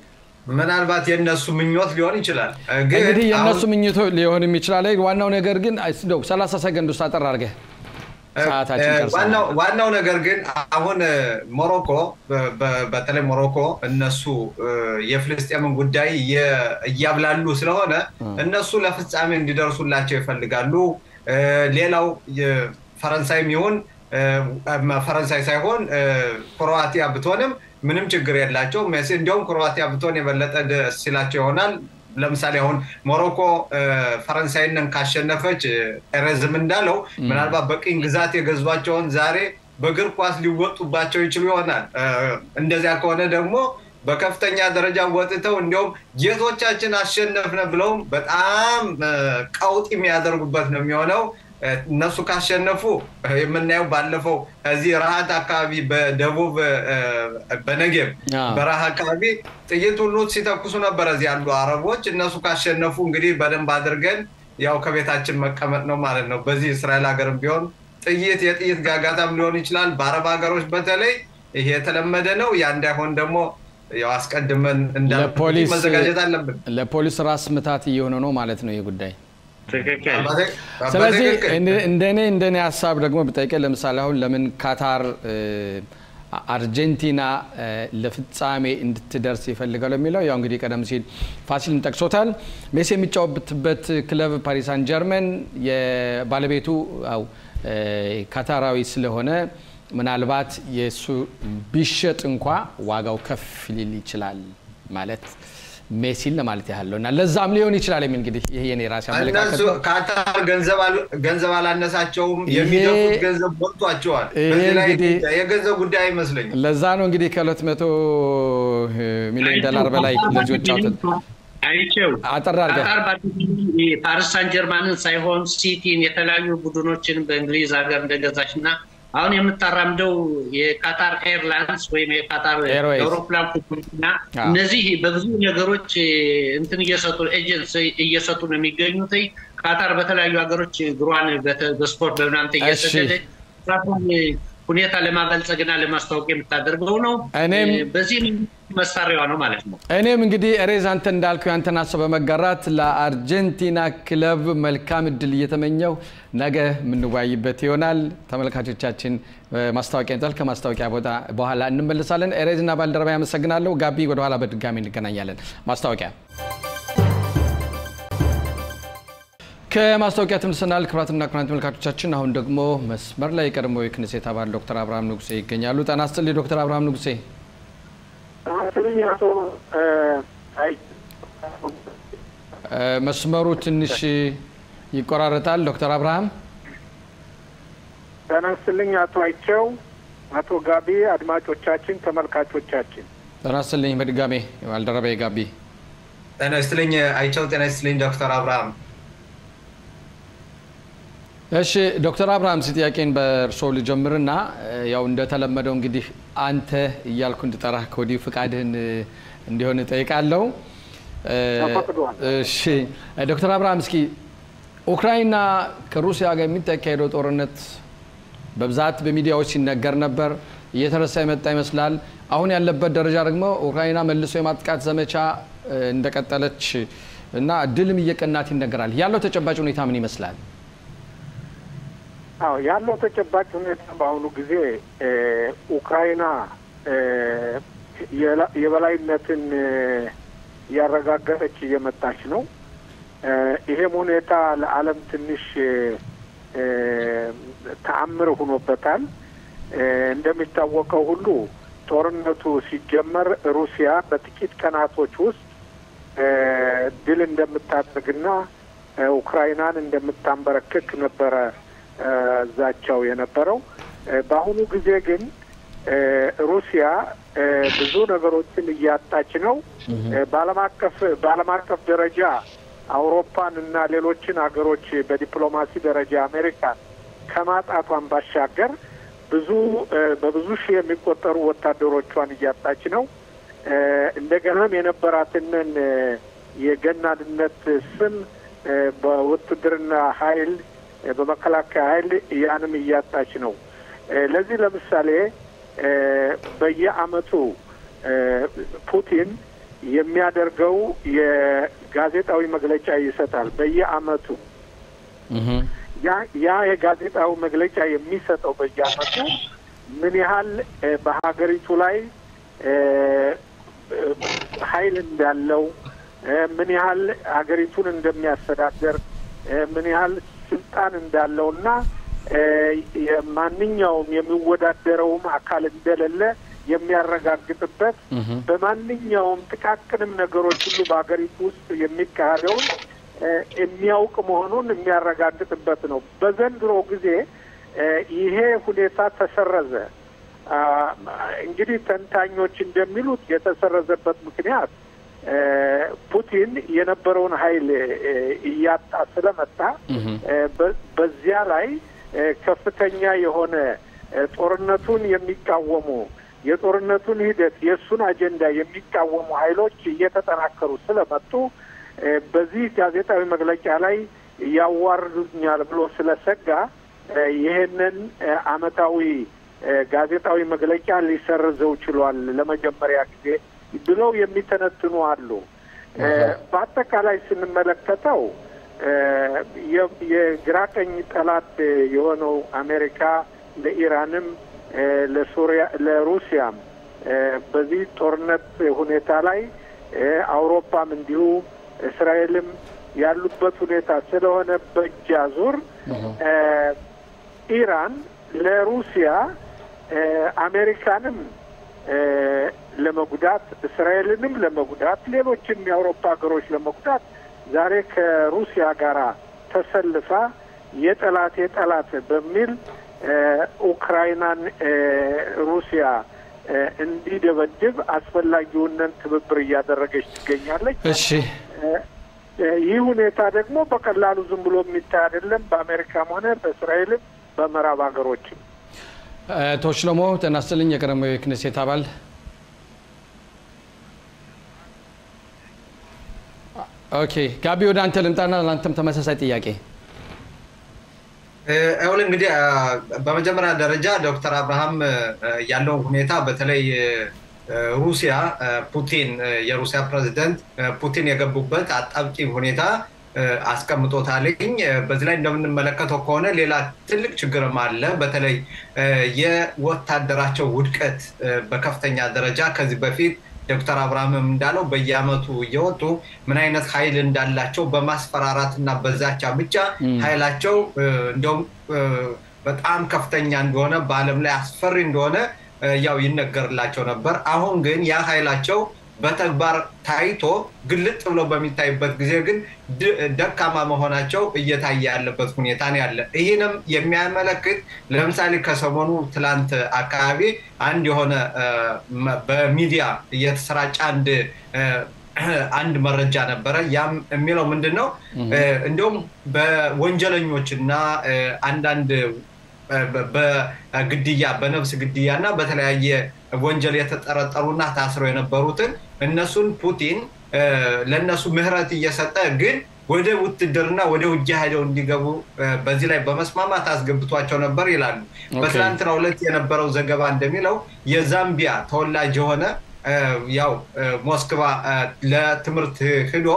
ምናልባት የነሱ ምኞት ሊሆን ይችላል እንግዲህ የነሱ ምኞት ሊሆንም ይችላል ዋናው ነገር ግን እንደው 30 ሰከንድ ውስጥ አጠር አድርገህ ዋናው ነገር ግን አሁን ሞሮኮ በተለይ ሞሮኮ እነሱ የፍልስጤምን ጉዳይ እያብላሉ ስለሆነ እነሱ ለፍጻሜ እንዲደርሱላቸው ይፈልጋሉ ሌላው ፈረንሳይም ይሁን ፈረንሳይ ሳይሆን ክሮአቲያ ብትሆንም ምንም ችግር የላቸው ሜሲ እንዲያውም ክሮአቲያ ብትሆን የበለጠ ደስ ይላቸው ይሆናል ለምሳሌ አሁን ሞሮኮ ፈረንሳይን ካሸነፈች ኤሬዝም እንዳለው ምናልባት በቅኝ ግዛት የገዟቸውን ዛሬ በእግር ኳስ ሊወጡባቸው ይችላል ይሆናል እንደዚያ ከሆነ ደግሞ በከፍተኛ ደረጃ ወጥተው እንዲያውም ጌቶቻችን አሸነፍነ ብለው በጣም ቀውጥ የሚያደርጉበት ነው የሚሆነው እነሱ ካሸነፉ የምናየው ባለፈው እዚህ ረሃት አካባቢ በደቡብ በነገብ በረሃ አካባቢ ጥይት ሁሉ ሲተኩሱ ነበር እዚህ ያሉ አረቦች እነሱ ካሸነፉ እንግዲህ በደንብ አድርገን ያው ከቤታችን መቀመጥ ነው ማለት ነው በዚህ እስራኤል ሀገርም ቢሆን የጥይት ጋጋታም ሊሆን ይችላል በአረብ ሀገሮች በተለይ ይሄ የተለመደ ነው ያ እንዳይሆን ደግሞ ያው አስቀድመን እንዳልፖሊስ መዘጋጀት አለብን ለፖሊስ ራስ ምታት እየሆነ ነው ማለት ነው ይሄ ጉዳይ ስለዚህ እንደኔ ሐሳብ ደግሞ በጠይቀ ለምሳሌ አሁን ለምን ካታር አርጀንቲና ለፍጻሜ እንድትደርስ ይፈልጋል የሚለው ያው እንግዲህ ቀደም ሲል ፋሲልን ጠቅሶታል ሜሲ የሚጫወትበት ክለብ ፓሪስ ሳን ጀርመን የባለቤቱ ካታራዊ ስለሆነ ምናልባት የሱ ቢሸጥ እንኳን ዋጋው ከፍ ሊል ይችላል ማለት ሜሲን ለማለት ያህለውና ለዛም ሊሆን ይችላል የሚል እንግዲህ ይሄ የኔ ራስ ያመለካከት ነው ካታር ገንዘብ አላነሳቸውም የሚደፉት ገንዘብ ወጥቷቸዋል በዚህ የገንዘብ ጉዳይ አይመስለኝም ለዛ ነው እንግዲህ ከ200 ሚሊዮን ዶላር በላይ ልጆች አይቼው አጠራርጋ ፓሪስ ሳን ጀርማንን ሳይሆን ሲቲን የተለያዩ ቡድኖችን በእንግሊዝ ሀገር እንደገዛችና አሁን የምታራምደው የካታር ኤርላይንስ ወይም የካታር አውሮፕላን ኩባንያ እነዚህ በብዙ ነገሮች እንትን እየሰጡ ኤጀንሲ እየሰጡ ነው የሚገኙት ካታር በተለያዩ ሀገሮች ግሯን በስፖርት በእናንተ እየሰደደ ሁኔታ ለማበልጸግና ለማስተዋወቅ የምታደርገው ነው በዚህ መሳሪያው ነው ማለት ነው እኔም እንግዲህ ሬዝ አንተ እንዳልከው ያንተን ሐሳብ በመጋራት ለአርጀንቲና ክለብ መልካም እድል እየተመኘው ነገ ምንዋይበት ይሆናል ተመልካቾቻችን ማስተዋወቂያ እንታል ከማስተዋወቂያ በኋላ እንመለሳለን ሬዝና ባልደረባ ያመሰግናለሁ ጋቢ ወደ ኋላ በድጋሚ እንገናኛለን ማስተዋወቂያ ከማስተዋወቂያ ተመልሰናል ክብራትና ክብራን ተመልካቾቻችን አሁን ደግሞ መስመር ላይ ቀድሞ የክኔሴት አባል ዶክተር አብርሃም ንጉሴ ይገኛሉ ጤና ይስጥልኝ ዶክተር አብርሃም ንጉሴ መስመሩ ትንሽ ይቆራረጣል ዶክተር አብርሃም ጤና ይስጥልኝ አቶ አይቸው አቶ ጋቢ አድማጮቻችን ተመልካቾቻችን ጤና ይስጥልኝ በድጋሚ ባልደረባዬ ጋቢ ጤና ይስጥልኝ አይቸው ጤና ይስጥልኝ ዶክተር አብርሃም እሺ ዶክተር አብርሃም ሲጥያቄን በርሶ ልጀምርና ያው እንደተለመደው እንግዲህ አንተ እያልኩ እንድጠራህ ኮዲ ፍቃድህን እንዲሆን ጠይቃለሁ እሺ ዶክተር አብርሃም እስኪ ኡክራይና ከሩሲያ ጋር የሚተካሄደው ጦርነት በብዛት በሚዲያዎች ሲነገር ነበር እየተረሳ የመጣ ይመስላል አሁን ያለበት ደረጃ ደግሞ ኡክራይና መልሶ የማጥቃት ዘመቻ እንደቀጠለች እና ድልም እየቀናት ይነገራል ያለው ተጨባጭ ሁኔታ ምን ይመስላል አዎ ያለው ተጨባጭ ሁኔታ በአሁኑ ጊዜ ኡክራይና የበላይነትን ያረጋገጠች እየመጣች ነው ይሄም ሁኔታ ለዓለም ትንሽ ተአምር ሆኖበታል እንደሚታወቀው ሁሉ ጦርነቱ ሲጀመር ሩሲያ በጥቂት ቀናቶች ውስጥ ድል እንደምታደርግና ኡክራይናን እንደምታንበረክክ ነበረ ዛቻው የነበረው በአሁኑ ጊዜ ግን ሩሲያ ብዙ ነገሮችን እያጣች ነው በዓለም አቀፍ ደረጃ አውሮፓን እና ሌሎችን ሀገሮች በዲፕሎማሲ ደረጃ አሜሪካን ከማጣቷን ባሻገር በብዙ ሺህ የሚቆጠሩ ወታደሮቿን እያጣች ነው እንደገናም የነበራትን የገናድነት ስም በውትድርና ኃይል በመከላከያ ኃይል ያንም እያጣች ነው ለዚህ ለምሳሌ በየአመቱ ፑቲን የሚያደርገው የጋዜጣዊ መግለጫ ይሰጣል በየአመቱ ያ የጋዜጣዊ መግለጫ የሚሰጠው በየአመቱ ምን ያህል በሀገሪቱ ላይ ኃይል እንዳለው ምን ያህል ሀገሪቱን እንደሚያስተዳድር ምን ያህል ስልጣን እንዳለውና ማንኛውም የሚወዳደረውም አካል እንደሌለ የሚያረጋግጥበት በማንኛውም ጥቃቅንም ነገሮች ሁሉ በአገሪቱ ውስጥ የሚካሄደውን የሚያውቅ መሆኑን የሚያረጋግጥበት ነው በዘንድሮ ጊዜ ይሄ ሁኔታ ተሰረዘ እንግዲህ ተንታኞች እንደሚሉት የተሰረዘበት ምክንያት ፑቲን የነበረውን ኃይል እያጣ ስለመጣ በዚያ ላይ ከፍተኛ የሆነ ጦርነቱን የሚቃወሙ የጦርነቱን ሂደት የሱን አጀንዳ የሚቃወሙ ኃይሎች እየተጠናከሩ ስለመጡ በዚህ ጋዜጣዊ መግለጫ ላይ ያዋርዱኛል ብሎ ስለሰጋ ይሄንን አመታዊ ጋዜጣዊ መግለጫ ሊሰርዘው ችሏል ለመጀመሪያ ጊዜ ብለው የሚተነትኑ አሉ። በአጠቃላይ ስንመለከተው የግራቀኝ ጠላት የሆነው አሜሪካ ለኢራንም ለሩሲያም በዚህ ጦርነት ሁኔታ ላይ አውሮፓም እንዲሁ እስራኤልም ያሉበት ሁኔታ ስለሆነ በእጅ አዙር ኢራን ለሩሲያ አሜሪካንም ለመጉዳት እስራኤልንም ለመጉዳት ሌሎችም የአውሮፓ ሀገሮች ለመጉዳት ዛሬ ከሩሲያ ጋር ተሰልፋ የጠላት በሚል ኡክራይናን ሩሲያ እንዲደበድብ አስፈላጊውን ትብብር እያደረገች ትገኛለች። እሺ ይህ ሁኔታ ደግሞ በቀላሉ ዝም ብሎ የሚታይ አይደለም በአሜሪካም ሆነ በእስራኤልም በምዕራብ ሀገሮችም። ቶሽሎሞ ተናስተልኝ የቀረመው የክኔሴት አባል ኦኬ ጋቢ ወደ አንተ ልምጣና ለአንተም ተመሳሳይ ጥያቄ አሁን እንግዲህ በመጀመሪያ ደረጃ ዶክተር አብርሃም ያለው ሁኔታ በተለይ ሩሲያ ፑቲን የሩሲያ ፕሬዝዳንት ፑቲን የገቡበት አጣብቂኝ ሁኔታ አስቀምጦታልኝ በዚህ ላይ እንደምንመለከተው ከሆነ ሌላ ትልቅ ችግርም አለ በተለይ የወታደራቸው ውድቀት በከፍተኛ ደረጃ ከዚህ በፊት ዶክተር አብርሃም እንዳለው በየአመቱ እየወጡ ምን አይነት ኃይል እንዳላቸው በማስፈራራትና በዛቻ ብቻ ኃይላቸው እንደውም በጣም ከፍተኛ እንደሆነ በአለም ላይ አስፈሪ እንደሆነ ያው ይነገርላቸው ነበር። አሁን ግን ያ ኃይላቸው በተግባር ታይቶ ግልጥ ብሎ በሚታይበት ጊዜ ግን ደካማ መሆናቸው እየታየ ያለበት ሁኔታ ነው ያለ። ይሄንም የሚያመለክት ለምሳሌ ከሰሞኑ ትላንት አካባቢ አንድ የሆነ በሚዲያ እየተሰራጨ አንድ መረጃ ነበረ። ያም የሚለው ምንድነው እንደውም በወንጀለኞችና አንዳንድ በግድያ በነፍስ ግድያና በተለያየ ወንጀል የተጠረጠሩና ታስረው የነበሩትን እነሱን ፑቲን ለነሱ ምህረት እየሰጠ ግን ወደ ውትድርና ወደ ውጊያ ሄደው እንዲገቡ በዚህ ላይ በመስማማት አስገብቷቸው ነበር ይላሉ። በትላንትናው ዕለት የነበረው ዘገባ እንደሚለው የዛምቢያ ተወላጅ የሆነ ያው ሞስክቫ ለትምህርት ሄዶ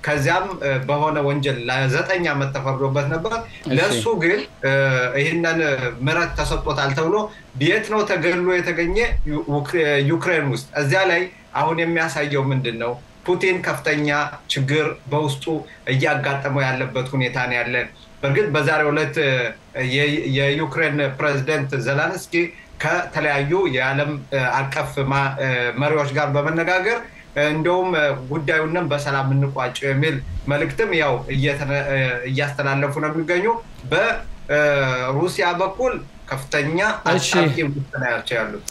ከዚያም በሆነ ወንጀል ለ9 አመት ተፈርዶበት ነበር። ለሱ ግን ይሄንን ምህረት ተሰጥቶታል ተብሎ ቤት ነው ተገሎ የተገኘ ዩክሬን ውስጥ። እዚያ ላይ አሁን የሚያሳየው ምንድነው ፑቲን ከፍተኛ ችግር በውስጡ እያጋጠመው ያለበት ሁኔታ ነው ያለ። በርግጥ በዛሬው ዕለት የዩክሬን ፕሬዝዳንት ዘለንስኪ ከተለያዩ የዓለም አቀፍ መሪዎች ጋር በመነጋገር እንደውም ጉዳዩንም በሰላም እንቋጭ የሚል መልእክትም ያው እያስተላለፉ ነው የሚገኙ። በሩሲያ በኩል ከፍተኛ አጣብቂኝ ውስጥ ናቸው ያሉት።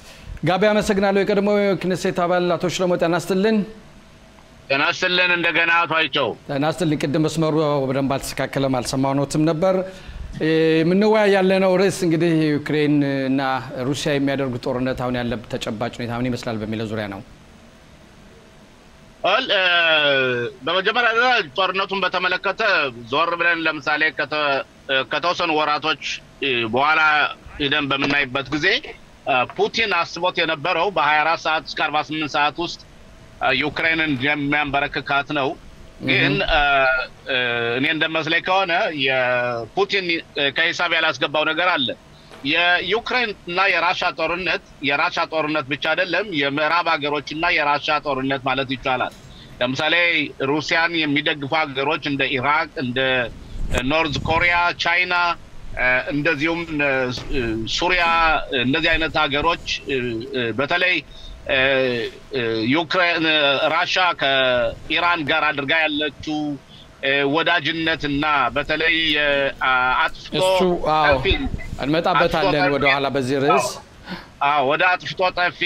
ጋቢ አመሰግናለሁ። የቀድሞው ክኔሴት አባል አቶ ሽሎሞ ተናስተልን እንደገና አቷቸው ተናስተልን ቅድም መስመሩ በደንብ አልተስተካከለም አልሰማሁትም ነበር። ምንወያይ ያለነው ርዕስ እንግዲህ ዩክሬን እና ሩሲያ የሚያደርጉት ጦርነት አሁን ያለበት ተጨባጭ ሁኔታ ምን ይመስላል በሚለው ዙሪያ ነው። በመጀመሪያ ጦርነቱን በተመለከተ ዞር ብለን ለምሳሌ ከተወሰኑ ወራቶች በኋላ ሄደን በመናይበት ጊዜ ፑቲን አስቦት የነበረው በ24 ሰዓት እስከ 48 ሰዓት ውስጥ ዩክሬንን የሚያንበረክካት ነው። ግን እኔ እንደመስለኝ ከሆነ የፑቲን ከሂሳብ ያላስገባው ነገር አለ። የዩክሬን እና የራሻ ጦርነት ብቻ አይደለም የምዕራብ ሀገሮችና የራሻ ጦርነት ማለት ይቻላል። ለምሳሌ ሩሲያን የሚደግፉ ሀገሮች እንደ ኢራቅ እንደ ኖርዝ ኮሪያ ቻይና እንደዚሁም ሱሪያ እንደዚህ አይነት ሀገሮች በተለይ ዩክሬን ራሻ ከኢራን ጋር አድርጋ ያለችው ወዳጅነትና በተለይ አጥፍቶ እንመጣበታለን ወደ ኋላ በዚህ ርዕስ ወደ አጥፍቶ ጠፊ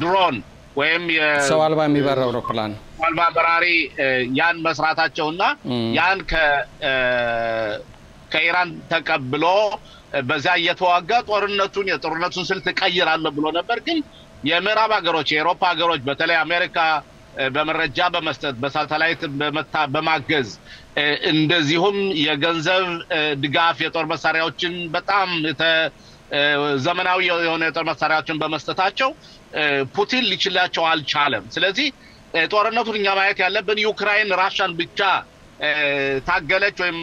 ድሮን ወይም ሰው አልባ የሚበረው አውሮፕላን አልባ በራሪ ያን መስራታቸውና ያን ከኢራን ተቀብሎ በዛ እየተዋጋ የጦርነቱን ስልት ቀይራለሁ ብሎ ነበር። ግን የምዕራብ ሀገሮች የአውሮፓ ሀገሮች በተለይ አሜሪካ በመረጃ በመስጠት በሳተላይት በማገዝ እንደዚሁም የገንዘብ ድጋፍ የጦር መሳሪያዎችን በጣም ዘመናዊ የሆነ የጦር መሳሪያዎችን በመስጠታቸው ፑቲን ሊችላቸው አልቻለም። ስለዚህ ጦርነቱን እኛ ማየት ያለብን ዩክራይን ራሻን ብቻ ታገለች ወይም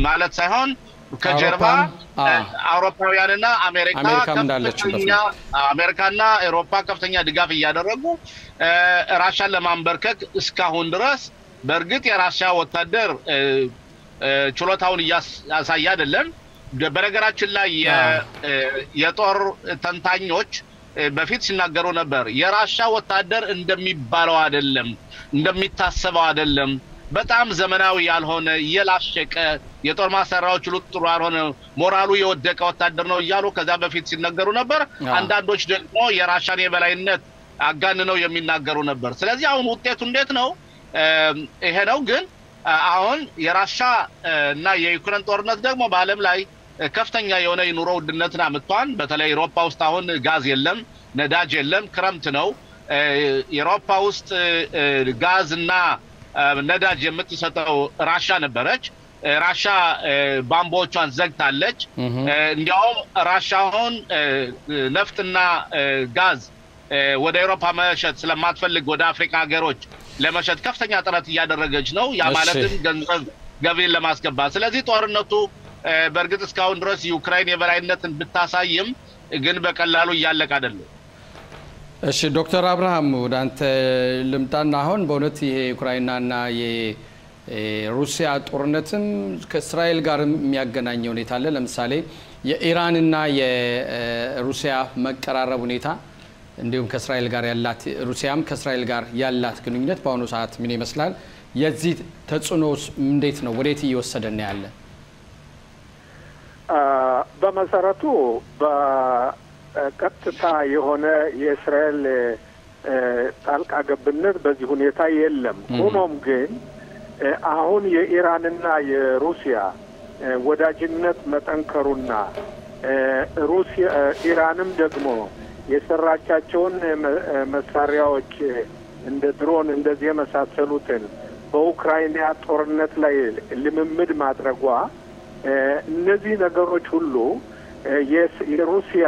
ማለት ሳይሆን ከጀርባ አውሮፓውያንና አሜሪካና አውሮፓ ከፍተኛ ድጋፍ እያደረጉ ራሻን ለማንበርከክ እስካሁን ድረስ በእርግጥ የራሻ ወታደር ችሎታውን ያሳየ አይደለም። በነገራችን ላይ የጦር ተንታኞች በፊት ሲናገሩ ነበር የራሻ ወታደር እንደሚባለው አይደለም፣ እንደሚታሰበው አይደለም፣ በጣም ዘመናዊ ያልሆነ የላሸቀ የጦር ማሰራዎች ጥሩ ያልሆነ ሞራሉ የወደቀ ወታደር ነው እያሉ ከዛ በፊት ሲናገሩ ነበር። አንዳንዶች ደግሞ የራሻን የበላይነት አጋንነው የሚናገሩ ነበር። ስለዚህ አሁን ውጤቱ እንዴት ነው? ይሄ ነው። ግን አሁን የራሻ እና የዩክሬን ጦርነት ደግሞ በዓለም ላይ ከፍተኛ የሆነ የኑሮ ውድነትን አመጣን። በተለይ አውሮፓ ውስጥ አሁን ጋዝ የለም፣ ነዳጅ የለም፣ ክረምት ነው። አውሮፓ ውስጥ ጋዝና ነዳጅ የምትሰጠው ራሻ ነበረች። ራሻ ባምቦቿን ዘግታለች። እንዲያውም ራሻ አሁን ነፍጥና ጋዝ ወደ አውሮፓ መሸጥ ስለማትፈልግ ወደ አፍሪካ ሀገሮች ለመሸጥ ከፍተኛ ጥረት እያደረገች ነው። ያ ማለትም ገንዘብ ገቢን ለማስገባት። ስለዚህ ጦርነቱ በእርግጥ እስካሁን ድረስ ዩክራይን የበላይነትን ብታሳይም ግን በቀላሉ እያለቀ አይደለም። እሺ ዶክተር አብርሃም ወደ አንተ ልምጣና አሁን በእውነት ይሄ ዩክራይንና የሩሲያ ጦርነትም ከእስራኤል ጋር የሚያገናኘው ሁኔታ አለ። ለምሳሌ የኢራንና የሩሲያ መቀራረብ ሁኔታ እንዲሁም ከእስራኤል ጋር ያላት ሩሲያም ከእስራኤል ጋር ያላት ግንኙነት በአሁኑ ሰዓት ምን ይመስላል? የዚህ ተጽዕኖስ እንዴት ነው? ወዴት እየወሰደን ያለ? በመሰረቱ በቀጥታ የሆነ የእስራኤል ጣልቃ ገብነት በዚህ ሁኔታ የለም። ሆኖም ግን አሁን የኢራንና የሩሲያ ወዳጅነት መጠንከሩና ኢራንም ደግሞ የሰራቻቸውን መሳሪያዎች እንደ ድሮን እንደዚህ የመሳሰሉትን በኡክራይና ጦርነት ላይ ልምምድ ማድረጓ እነዚህ ነገሮች ሁሉ የሩሲያ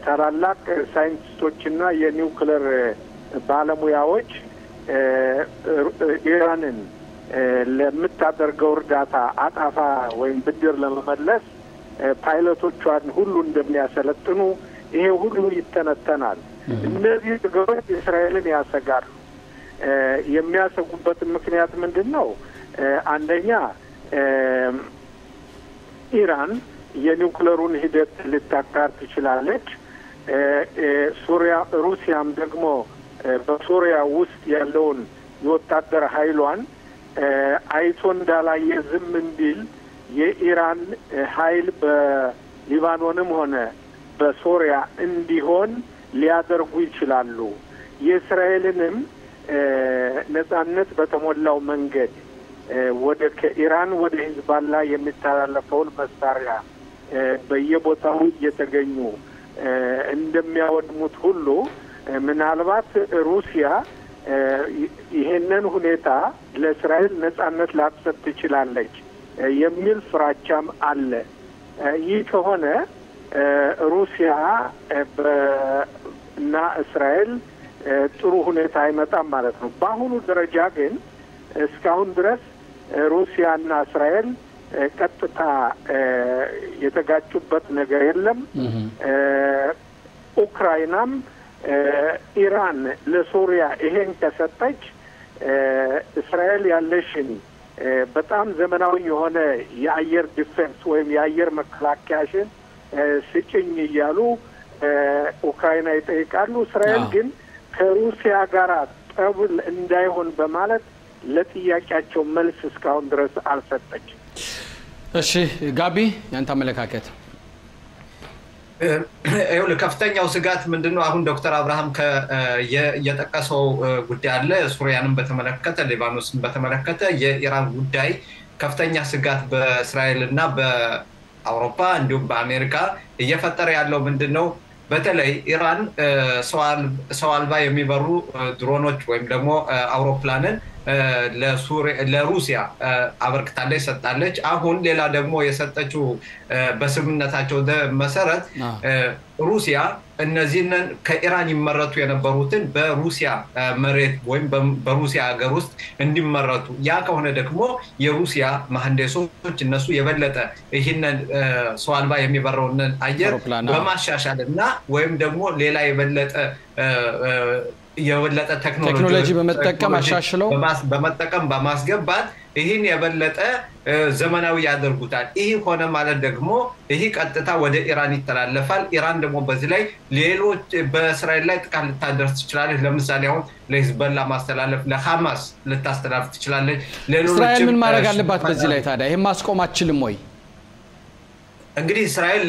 ታላላቅ ሳይንቲስቶችና የኒውክሌር ባለሙያዎች ኢራንን ለምታደርገው እርዳታ አጣፋ ወይም ብድር ለመመለስ ፓይለቶቿን ሁሉ እንደሚያሰለጥኑ ይሄ ሁሉ ይተነተናል። እነዚህ ነገሮች እስራኤልን ያሰጋሉ። የሚያሰጉበት ምክንያት ምንድነው? አንደኛ ኢራን የኒውክሌሩን ሂደት ልታካር ትችላለች። ሩሲያም ደግሞ በሶሪያ ውስጥ ያለውን የወታደር ኃይሏን አይቶ እንዳላየ ዝም እንዲል የኢራን ኃይል በሊባኖንም ሆነ በሶሪያ እንዲሆን ሊያደርጉ ይችላሉ። የእስራኤልንም ነጻነት በተሞላው መንገድ ወደ ከኢራን ወደ ሂዝባላ የሚተላለፈውን መሳሪያ በየቦታው እየተገኙ እንደሚያወድሙት ሁሉ ምናልባት ሩሲያ ይሄንን ሁኔታ ለእስራኤል ነጻነት ላትሰጥ ትችላለች የሚል ፍራቻም አለ። ይህ ከሆነ ሩሲያ እና እስራኤል ጥሩ ሁኔታ አይመጣም ማለት ነው። በአሁኑ ደረጃ ግን እስካሁን ድረስ ሩሲያና እስራኤል ቀጥታ የተጋጩበት ነገር የለም። ኡክራይናም ኢራን ለሶሪያ ይሄን ከሰጠች እስራኤል ያለሽን በጣም ዘመናዊ የሆነ የአየር ዲፌንስ ወይም የአየር መከላከያሽን ስጭኝ እያሉ ኡክራይና ይጠይቃሉ። እስራኤል ግን ከሩሲያ ጋር ጠብ እንዳይሆን በማለት ለጥያቄያቸው መልስ እስካሁን ድረስ አልሰጠች። እሺ ጋቢ ያንተ አመለካከት? ከፍተኛው ስጋት ምንድነው? አሁን ዶክተር አብርሃም የጠቀሰው ጉዳይ አለ። ሱሪያንን በተመለከተ ሊባኖስን በተመለከተ የኢራን ጉዳይ ከፍተኛ ስጋት በእስራኤል እና በአውሮፓ እንዲሁም በአሜሪካ እየፈጠረ ያለው ምንድነው? በተለይ ኢራን ሰው አልባ የሚበሩ ድሮኖች ወይም ደግሞ አውሮፕላንን ለሩሲያ አበርክታለች ሰጣለች። አሁን ሌላ ደግሞ የሰጠችው በስምምነታቸው መሰረት ሩሲያ እነዚህን ከኢራን ይመረቱ የነበሩትን በሩሲያ መሬት ወይም በሩሲያ ሀገር ውስጥ እንዲመረቱ ያ ከሆነ ደግሞ የሩሲያ መሐንዲሶች እነሱ የበለጠ ይህንን ሰው አልባ የሚበረውን አየር በማሻሻልና ወይም ደግሞ ሌላ የበለጠ ቴክኖሎጂ በመጠቀም አሻሽለው በመጠቀም በማስገባት ይህን የበለጠ ዘመናዊ ያደርጉታል። ይህ ሆነ ማለት ደግሞ ይህ ቀጥታ ወደ ኢራን ይተላለፋል። ኢራን ደግሞ በዚህ ላይ ሌሎች በእስራኤል ላይ ጥቃት ልታደርስ ትችላለች። ለምሳሌ አሁን ለሂዝቦላ ማስተላለፍ፣ ለሐማስ ልታስተላልፍ ትችላለች። እስራኤል ምን ማድረግ አለባት በዚህ ላይ ታዲያ? ይሄን ማስቆም አትችልም ወይ? እንግዲህ እስራኤል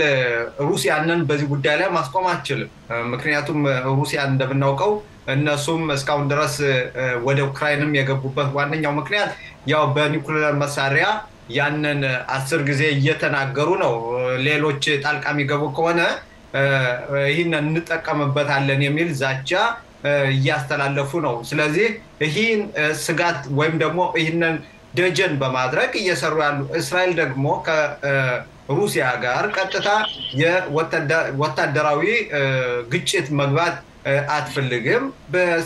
ሩሲያንን በዚህ ጉዳይ ላይ ማስቆም አትችልም። ምክንያቱም ሩሲያ እንደምናውቀው እነሱም እስካሁን ድረስ ወደ ዩክራይንም የገቡበት ዋነኛው ምክንያት ያው በኒውክሌር መሳሪያ ያንን 10 ጊዜ እየተናገሩ ነው። ሌሎች ጣልቃ የሚገቡ ከሆነ ይህንን እንጠቀምበታለን የሚል ዛቻ እያስተላለፉ ነው። ስለዚህ ይህን ስጋት ወይም ደግሞ ይህንን ደጀን በማድረግ እየሰሩ ያሉ እስራኤል ደግሞ ከሩሲያ ጋር ቀጥታ የወታደራዊ ግጭት መግባት አትፈልግም።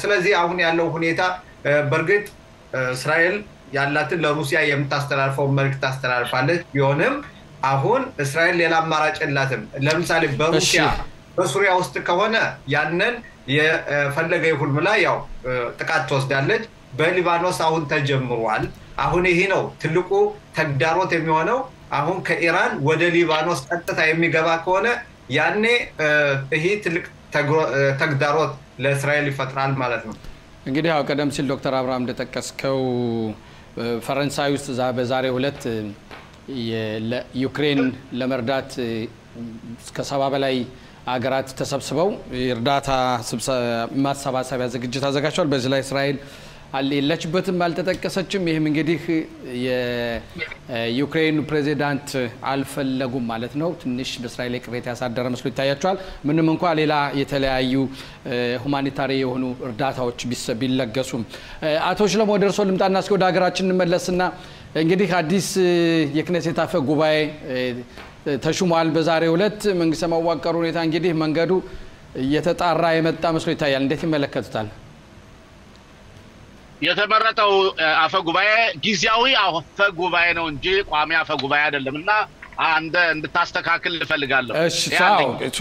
ስለዚህ አሁን ያለው ሁኔታ በእርግጥ እስራኤል ያላትን ለሩሲያ የምታስተላልፈው መልእክት ታስተላልፋለች። ቢሆንም አሁን እስራኤል ሌላ አማራጭ የላትም። ለምሳሌ በሱሪያ ውስጥ ከሆነ ያንን የፈለገ ይሁን ብላ ያው ጥቃት ትወስዳለች። በሊባኖስ አሁን ተጀምሯል። አሁን ይሄ ነው ትልቁ ተግዳሮት የሚሆነው። አሁን ከኢራን ወደ ሊባኖስ ቀጥታ የሚገባ ከሆነ ያኔ ይሄ ትልቅ ተግዳሮት ለእስራኤል ይፈጥራል ማለት ነው። እንግዲህ ያው ቀደም ሲል ዶክተር አብርሃም እንደጠቀስከው ፈረንሳይ ውስጥ በዛሬው ዕለት ለዩክሬን ለመርዳት እስከ 70 በላይ አገራት ተሰብስበው እርዳታ ማሰባሰቢያ ዝግጅት አዘጋጅተዋል። በዚህ ላይ እስራኤል የለችበትም አልተጠቀሰችም። ይህም እንግዲህ የዩክሬን ፕሬዚዳንት አልፈለጉም ማለት ነው። ትንሽ በእስራኤል ቅሬታ ያሳደረ መስሎ ይታያቸዋል። ምንም እንኳን ሌላ የተለያዩ ሁማኒታሪ የሆኑ እርዳታዎች ቢለገሱም። አቶ ሽለሞ ደርሶ ልምጣና እስከ ወደ ሀገራችን እንመለስና እንግዲህ አዲስ የክኔሴት አፈ ጉባኤ ተሹሟል በዛሬው ዕለት። መንግስት ማዋቀሩ ሁኔታ እንግዲህ መንገዱ እየተጣራ የመጣ መስሎ ይታያል። እንዴት ይመለከቱታል? የተመረጠው አፈ ጉባኤ ጊዜያዊ አፈ ጉባኤ ነው እንጂ ቋሚ አፈ ጉባኤ አይደለምና አንደ እንድታስተካክል እፈልጋለሁ። እሱ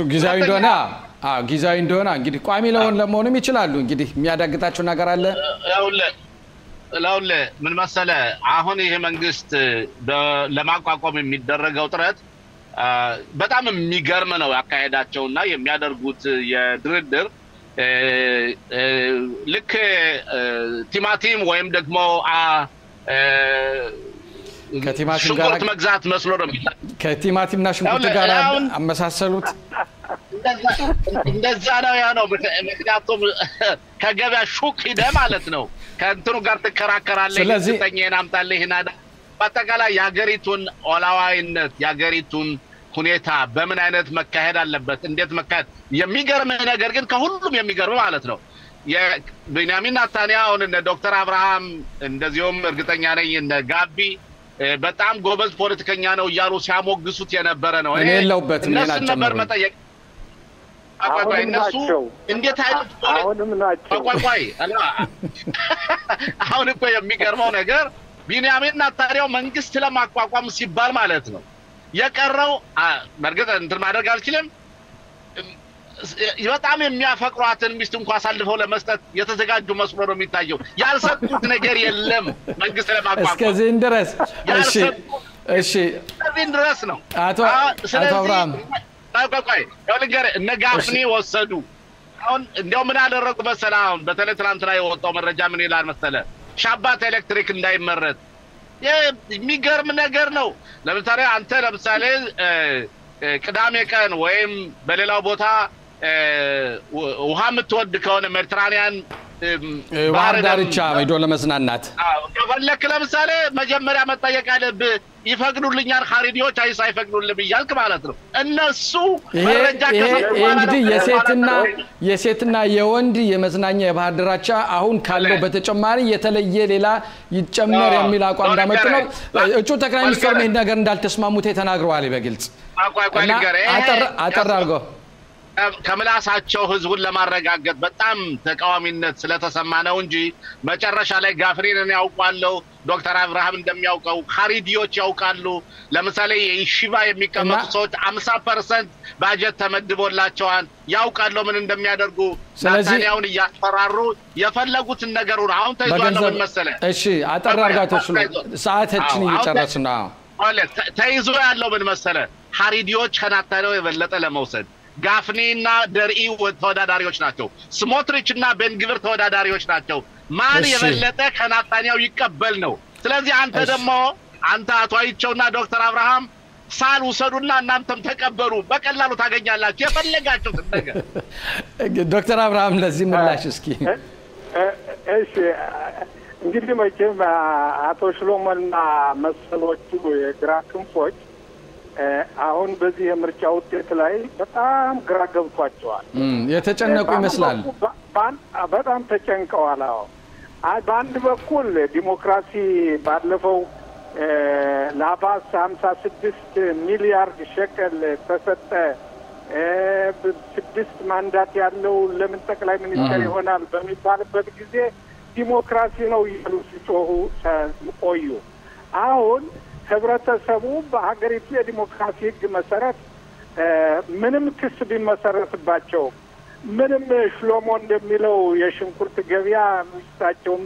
ጊዜያዊ እንደሆነ እንግዲህ ቋሚ ለመሆንም ይችላሉ። እንግዲህ የሚያዳግታቸው ነገር አለ። ለውለ ምን መሰለ አሁን ይሄ መንግስት ለማቋቋም የሚደረገው ጥረት በጣም የሚገርም ነው። ያካሄዳቸውና የሚያደርጉት የድርድር ልክ ቲማቲም ወይም ደግሞ ከቲማቲም ጋር መግዛት መስሎ ነው የሚታየው። ከቲማቲምና ሽንኩርት ጋር አመሳሰሉት። እንደዛ ነው ያ ነው። ምክንያቱም ከገበያ ሹቅ ሂደህ ማለት ነው ከእንትኑ ጋር ትከራከራለህ። ስለዚህ አምጣልህ ይናዳ በአጠቃላይ የሀገሪቱን ኦላዋይነት የሀገሪቱን ሁኔታ በምን አይነት መካሄድ አለበት እንዴት መካሄድ የሚገርም ነገር ግን ከሁሉም የሚገርም ማለት ነው የቤንያሚን ኔታንያሁ እና ዶክተር አብርሃም እንደዚሁም እርግጠኛ ነኝ እነ ጋቢ በጣም ጎበዝ ፖለቲከኛ ነው እያሉ ሲያሞግሱት የነበረ ነው። እኔ የለውበት ምን ናቸው ነበር መጠየቅ እነሱ እንዴት አይነት ቆይ አሁን እኮ የሚገርመው ነገር ቤንያሚን ኔታንያሁ መንግስት ለማቋቋም ሲባል ማለት ነው የቀረው በርግጥ እንትን ማድረግ አልችልም በጣም የሚያፈቅሯትን ሚስት እንኳን አሳልፈው ለመስጠት የተዘጋጁ መስሎ ነው የሚታየው። ያልሰጡት ነገር የለም መንግስት ለማቋቋም እስከዚህ ድረስ። እሺ ድረስ ነው አቶ አብርሃም ቆይ ልንገርህ እነ ጋፍኒ ወሰዱ። አሁን እንደው ምን አደረጉ መሰለህ? አሁን በተለይ ትናንትና የወጣው መረጃ ምን ይላል መሰለህ? ሻባት ኤሌክትሪክ እንዳይመረት የሚገርም ነገር ነው። ለምሳሌ አንተ ለምሳሌ ቅዳሜ ቀን ወይም በሌላው ቦታ ውሃ የምትወድ ከሆነ ሜዲትራኒያን ባህር ዳርቻ ሄዶ ለመዝናናት ከፈለክ ለምሳሌ መጀመሪያ መጠየቅ ያለብህ ይፈቅዱልኛል ኻሪዲዎች አይስ አይፈቅዱልም ይያልክ ማለት ነው እነሱ መረጃ እንግዲህ የሴትና የወንድ የመዝናኛ የባህር ዳርቻ አሁን ካለው በተጨማሪ የተለየ ሌላ ይጨመር የሚል አቋም እንዳመጡ ነው እጩ ጠቅላይ ሚኒስትር ምን ነገር እንዳልተስማሙት ተናግረዋል በግልጽ አጠር አድርገው ከምላሳቸው ህዝቡን ለማረጋጋት በጣም ተቃዋሚነት ስለተሰማ ነው እንጂ መጨረሻ ላይ ጋፍሬንን ያውቃለው ዶክተር አብርሃም እንደሚያውቀው ኻሪዲዎች ያውቃሉ ለምሳሌ የሺባ የሚቀመጡ ሰዎች 50% ባጀት ተመድቦላቸዋል ያውቃሉ ምን እንደሚያደርጉ ናታንያውን ያስፈራሩ የፈለጉትን ነገሩን አሁን ተይዟል ምን መሰለ እሺ አጠር አድርጋቶች ሰዓታችን እየጨረስን ነው ተይዞ ያለው ምን መሰለ ኻሪዲዎች ከናታንያው የበለጠ ለመውሰድ ጋፍኔና ደርኢ ተወዳዳሪዎች ናቸው ስሞትሪችና ቤንግቪር ተወዳዳሪዎች ናቸው ማን የበለጠ ከናታንያው ይቀበል ነው ስለዚህ አንተ ደግሞ አንተ አቶ አይቸውና ዶክተር አብርሃም ሳል ወሰዱና እናንተም ተቀበሉ በቀላሉ ታገኛላችሁ የፈለጋችሁት ነገር ዶክተር አብርሃም ለዚህ ምላሽ እስኪ እሺ እንግዲህ መቼም አቶ ሽሎሞና መሰሎቹ የግራ ክንፎች አሁን በዚህ የምርጫ ውጤት ላይ በጣም ግራ ገብቷቸዋል የተጨነቁ ይመስላል በጣም ተጨንቀዋል በአንድ በኩል ዲሞክራሲ ባለፈው ለአባስ 56 ሚሊያርድ ሸከል ተሰጠ 6 ማንዳት ያለው ለምን ጠቅላይ ሚኒስትር ይሆናል በሚባልበት ጊዜ ዲሞክራሲ ነው ይሉ ሲጮሁ ቆዩ አሁን ህብረተሰቡ በሀገሪቱ የዲሞክራሲ ህግ መሰረት ምንም ክስ ቢመሰረትባቸው ምንም ሽሎሞ እንደሚለው የሽንኩርት ገበያ ሚስታቸውን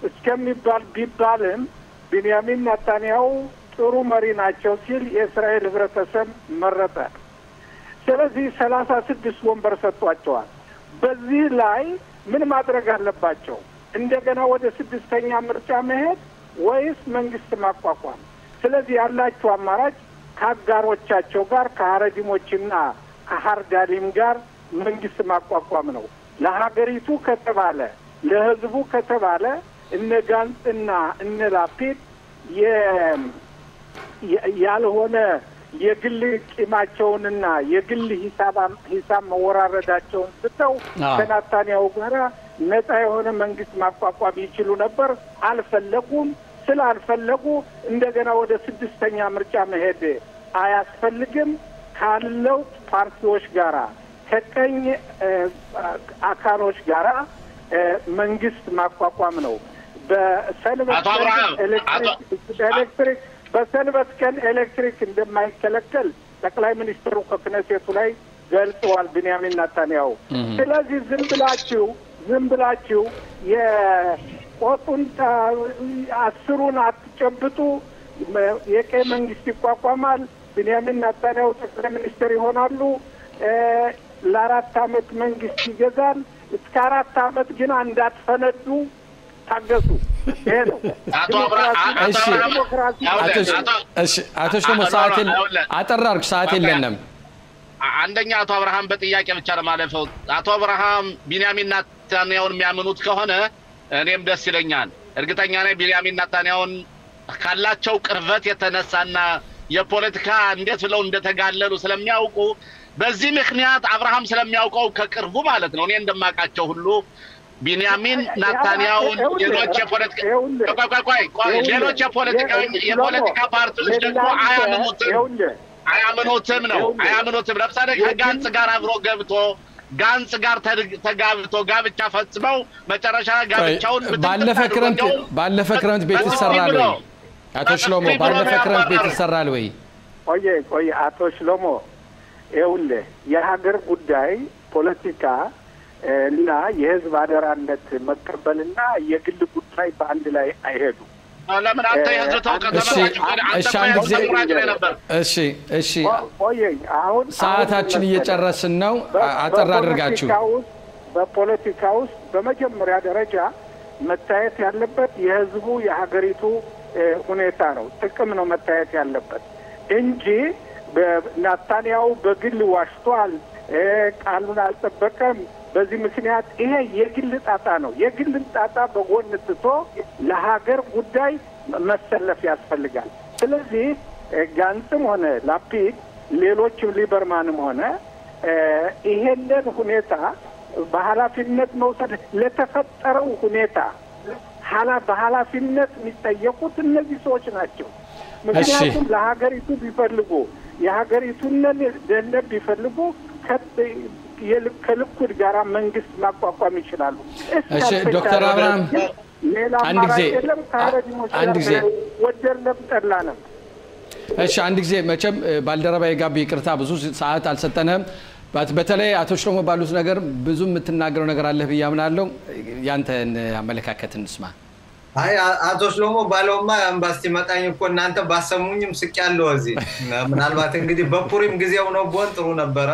እስከሚባል ቢባልም ቢንያሚን ናታንያሁ ጥሩ መሪ ናቸው ሲል የእስራኤል ህብረተሰብ መረጠ ስለዚህ 36 ወንበር ሰጥቷቸዋል በዚህ ላይ ምን ማድረግ አለባቸው እንደገና ወደ 6ኛ ምርጫ መሄድ ወይስ መንግስት ማቋቋም ስለዚህ ያላቸው አማራጭ ከአጋሮቻቸው ጋር ከሀረዲሞችና ከሀርዳሊም ጋር መንግስት ማቋቋም ነው ለሀገሪቱ ከተባለ ለህዝቡ ከተባለ እነ ጋንጽና እነ ላፒድ ያልሆነ የግል ቂማቸውንና የግል ሂሳብ መወራረዳቸውን ስተው ከናታንያሁ ጋር ነፃ የሆነ መንግስት ማቋቋም ይችሉ ነበር አልፈለጉም ስላልፈለጉ እንደገና ወደ 6ኛ ምርጫ መሄድ አያስፈልግም ካለው ፓርቲዎች ጋራ ከቀኝ አካሎች ጋራ መንግስት ማቋቋም ነው በሰንበት ኤሌክትሪክ በሰንበት ቀን ኤሌክትሪክ እንደማይከለከል ጠቅላይ ሚኒስትሩ ከክነሴቱ ላይ ገልጸዋል ቢንያሚን ናታንያሁ ስለዚህ ዝም ብላችሁ የቆጡን 10ሩን አትጨብጡ የቀይ መንግስት ይቋቋማል ቢንያሚን ናታንያሁ ጠቅላይ ሚኒስትር ይሆናሉ ለ4 አመት መንግስት ይገዛል እስከ 4 አመት ግን እንዳትፈነዱ ታገሱ ይሄ ነው አቶ ሽሎሞ አጠራርክ ሰዓት የለንም አንደኛ አቶ አብርሃም በጥያቄ ብቻ ለማለፈው አቶ አብርሃም ቢንያሚን ናታንያሁን የሚያምኑት ከሆነ እኔም ደስ ይለኛል እርግጠኛ ነኝ ቢንያሚን ናታንያሁን ካላቸው ቅርበት የተነሳና የፖለቲካ እንዴት ብለው እንደተጋለሉ ስለሚያውቁ በዚህ ምክንያት አብርሃም ስለሚያውቀው ከቅርቡ ማለት ነው እኔ እንደማቃቸው ሁሉ ቢንያሚን ናታንያሁን ሌሎች የፖለቲካ ፓርቲዎች ደግሞ አያምኑትም ለምሳሌ ከጋንጽ ጋር አብሮ ገብቶ ጋንጽ ጋር ተጋብቶ ጋብቻ ፈጽመው መጨረሻ ጋብቻውን ባለፈ ክረምት ቤት ይሰራል ወይ አቶ ሽሎሞ ባለፈ ክረምት ቤት ይሰራል ወይ ቆይ አቶ ሽሎሞ ይኸውልህ የሀገር ጉዳይ ፖለቲካ እና የህዝብ አደራነት መቀበልና የግል ጉዳይ በአንድ ላይ አይሄዱ ለምን አንተ የህዝብ እሺ አሁን ሰዓታችን እየጨረስን ነው አጠር አድርጋችሁ በፖለቲካ ውስጥ በመጀመሪያ ደረጃ መታየት ያለበት የህዝቡ የሀገሪቱ ሁኔታ ነው ጥቅም ነው መታየት ያለበት እንጂ ናታንያሁ በግል ዋሽቷል፣ ቃሉን አልጠበቀም። በዚህ ምክንያት ይሄ የግል ጣጣ ነው። የግል ጣጣ በጎን ትቶ ለሀገር ጉዳይ መሰለፍ ያስፈልጋል። ስለዚህ ጋንጽም ሆነ ላፒድ ሌሎችም ሊበርማንም ሆነ ይሄንን ሁኔታ በኃላፊነት መውሰድ ለተፈጠረው ሁኔታ በኃላፊነት የሚጠየቁት እነዚህ ሰዎች ናቸው። ምክንያቱም ለሀገሪቱ ቢፈልጉ የሀገሪቱን ደህንነት ቢፈልጉ ከልኩድ ጋር መንግስት ማቋቋም ይችላሉ። እሺ ዶክተር አብርሃም አንድ ጊዜ ወደድንም ጠላንም እሺ አንድ ጊዜ መቼም ባልደረባዬ ጋቢ ይቅርታ ብዙ ሰዓት አልሰጠንም። በተለይ አቶ ሽሎሞ ባሉት ነገር ብዙ የምትናገረው ነገር አለ ብዬ አምናለሁ። ያንተን አመለካከት እንስማ። አይ አቶ ሽሎሞ ባለውማ አምባስቲ መጣኝ እኮ እናንተ ባሰሙኝም ስቅያለሁ እዚህ ምናልባት እንግዲህ በፑሪም ጊዜው ነው ቦን ጥሩ ነበረ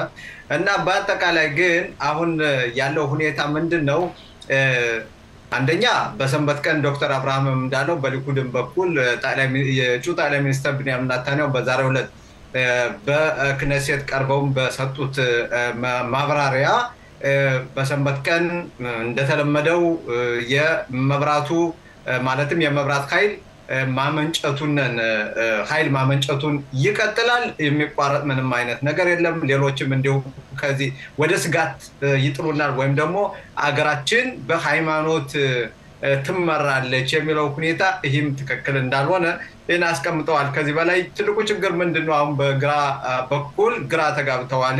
እና በአጠቃላይ ግን አሁን ያለው ሁኔታ ምንድነው? አንደኛ በሰንበት ቀን ዶክተር አብርሃም እንዳለው በሊኩድም በኩል ጠቅላይ ሚኒስትር ቢንያሚን ኔታንያሁ በዛሬው ዕለት በክነሴት ቀርበው በሰጡት ማብራሪያ በሰንበት ቀን እንደተለመደው የመብራቱ ማለትም የመብራት ኃይል ማመንጨቱን ይቀጥላል። የሚቋረጥ ምንም አይነት ነገር የለም። ሌሎችም እንዲሁ ከዚህ ወደ ስጋት ይጥሩናል ወይም ደግሞ አገራችን በሃይማኖት ትመራለች የሚለው ሁኔታ ይህም ትክክል እንዳልሆነ እና አስቀምጠዋል። ከዚህ በላይ ትልቁ ችግር ምንድነው? አሁን በግራ በኩል ግራ ተጋብተዋል።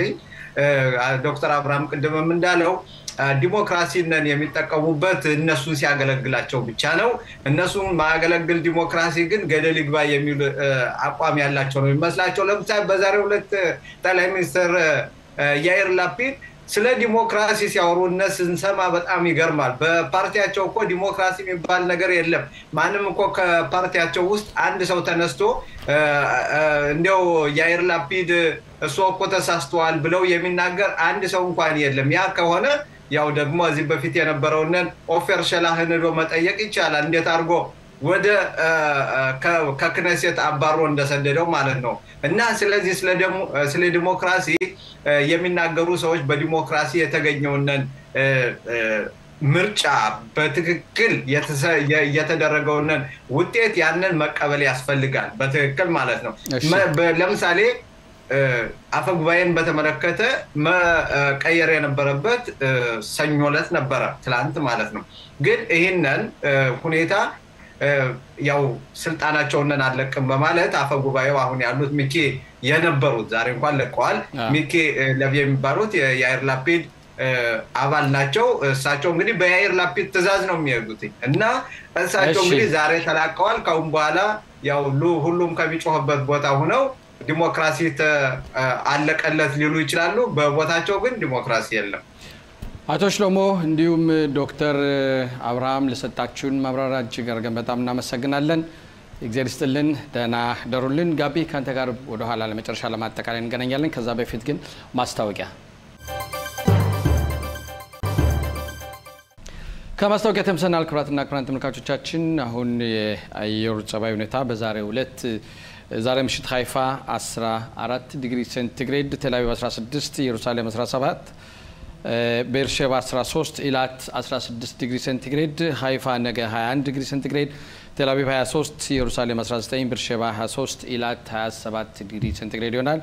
ዶክተር አብርሃም ቅድምም እንዳለው ዲሞክራሲን የሚጠቀሙበት እነሱን ሲያገለግላቸው ብቻ ነው። እነሱን ማያገለግል ዲሞክራሲ ግን ገደል ይግባ የሚል አቋም ያላቸው ነው የሚመስላቸው። ለምሳሌ በዛሬው ዕለት ጠቅላይ ሚኒስትር ያይር ላፒድ ስለ ዲሞክራሲ ሲያወሩ ስንሰማ በጣም ይገርማል። በፓርቲያቸው እኮ ዲሞክራሲ የሚባል ነገር የለም። ማንም እኮ ከፓርቲያቸው ውስጥ አንድ ሰው ተነስቶ እንደው ያይር ላፒድ እሱ እኮ ተሳስተዋል ብለው የሚናገር አንድ ሰው እንኳን የለም። ያ ከሆነ ያው ደግሞ እዚህ በፊት የነበረውን ኦፌር ሸላህን ሄዶ መጠየቅ ይቻላል። እንዴት አድርጎ ወደ ከክነሴት አባሮ እንደሰደደው ማለት ነው። እና ስለዚህ ስለ ዲሞክራሲ የሚናገሩ ሰዎች በዲሞክራሲ የተገኘውን ምርጫ በትክክል የተደረገውን ውጤት ያንን መቀበል ያስፈልጋል በትክክል ማለት ነው። ለምሳሌ አፈጉባኤን በተመለከተ መቀየር የነበረበት ሰኞ ዕለት ነበረ ትላንት ማለት ነው። ግን ይሄንን ሁኔታ ያው ስልጣናቸውን አለቅም በማለት አፈጉባኤው አሁን ያሉት ሚኪ የነበሩት ዛሬ እንኳን ለቀዋል። ሚኪ ለቪ የሚባሉት የያይር ላፒድ አባል ናቸው። እሳቸው እንግዲህ በያይር ላፒድ ትዕዛዝ ነው የሚያዩት እና እሳቸው እንግዲህ ዛሬ ተላቀዋል። ካሁን በኋላ ያው ሁሉም ከሚጮህበት ቦታ ሆነው ዲሞክራሲ አለቀለት ሊሉ ይችላሉ። በቦታቸው ግን ዲሞክራሲ የለም። አቶ ሽሎሞ እንዲሁም ዶክተር አብርሃም ለሰጣችሁን ማብራሪያ እጅግ አድርገን በጣም እናመሰግናለን። እግዚአብሔር ይስጥልን። ደህና ደሩልን። ጋቢ ካንተ ጋር ወደ ኋላ ለመጨረሻ ለማጠቃለል እንገናኛለን። ከዛ በፊት ግን ማስታወቂያ ከማስታወቂያ ተመሰናል። ክቡራትና ክቡራን ተመልካቾቻችን አሁን የአየር ጸባይ ሁኔታ በዛሬው ዕለት ዛሬ ምሽት ሃይፋ 14 ዲግሪ ሴንቲግሬድ፣ ቴል አቪቭ 16፣ ኢየሩሳሌም 17፣ ቤርሼባ 13፣ ኢላት 16 ዲግሪ ሴንቲግሬድ፣ ሃይፋ ነገ 21 ዲግሪ ሴንቲግሬድ፣ ቴል አቪቭ 23፣ ኢየሩሳሌም 19፣ ቤርሼባ 23፣ ኢላት 27 ዲግሪ ሴንቲግሬድ ይሆናል።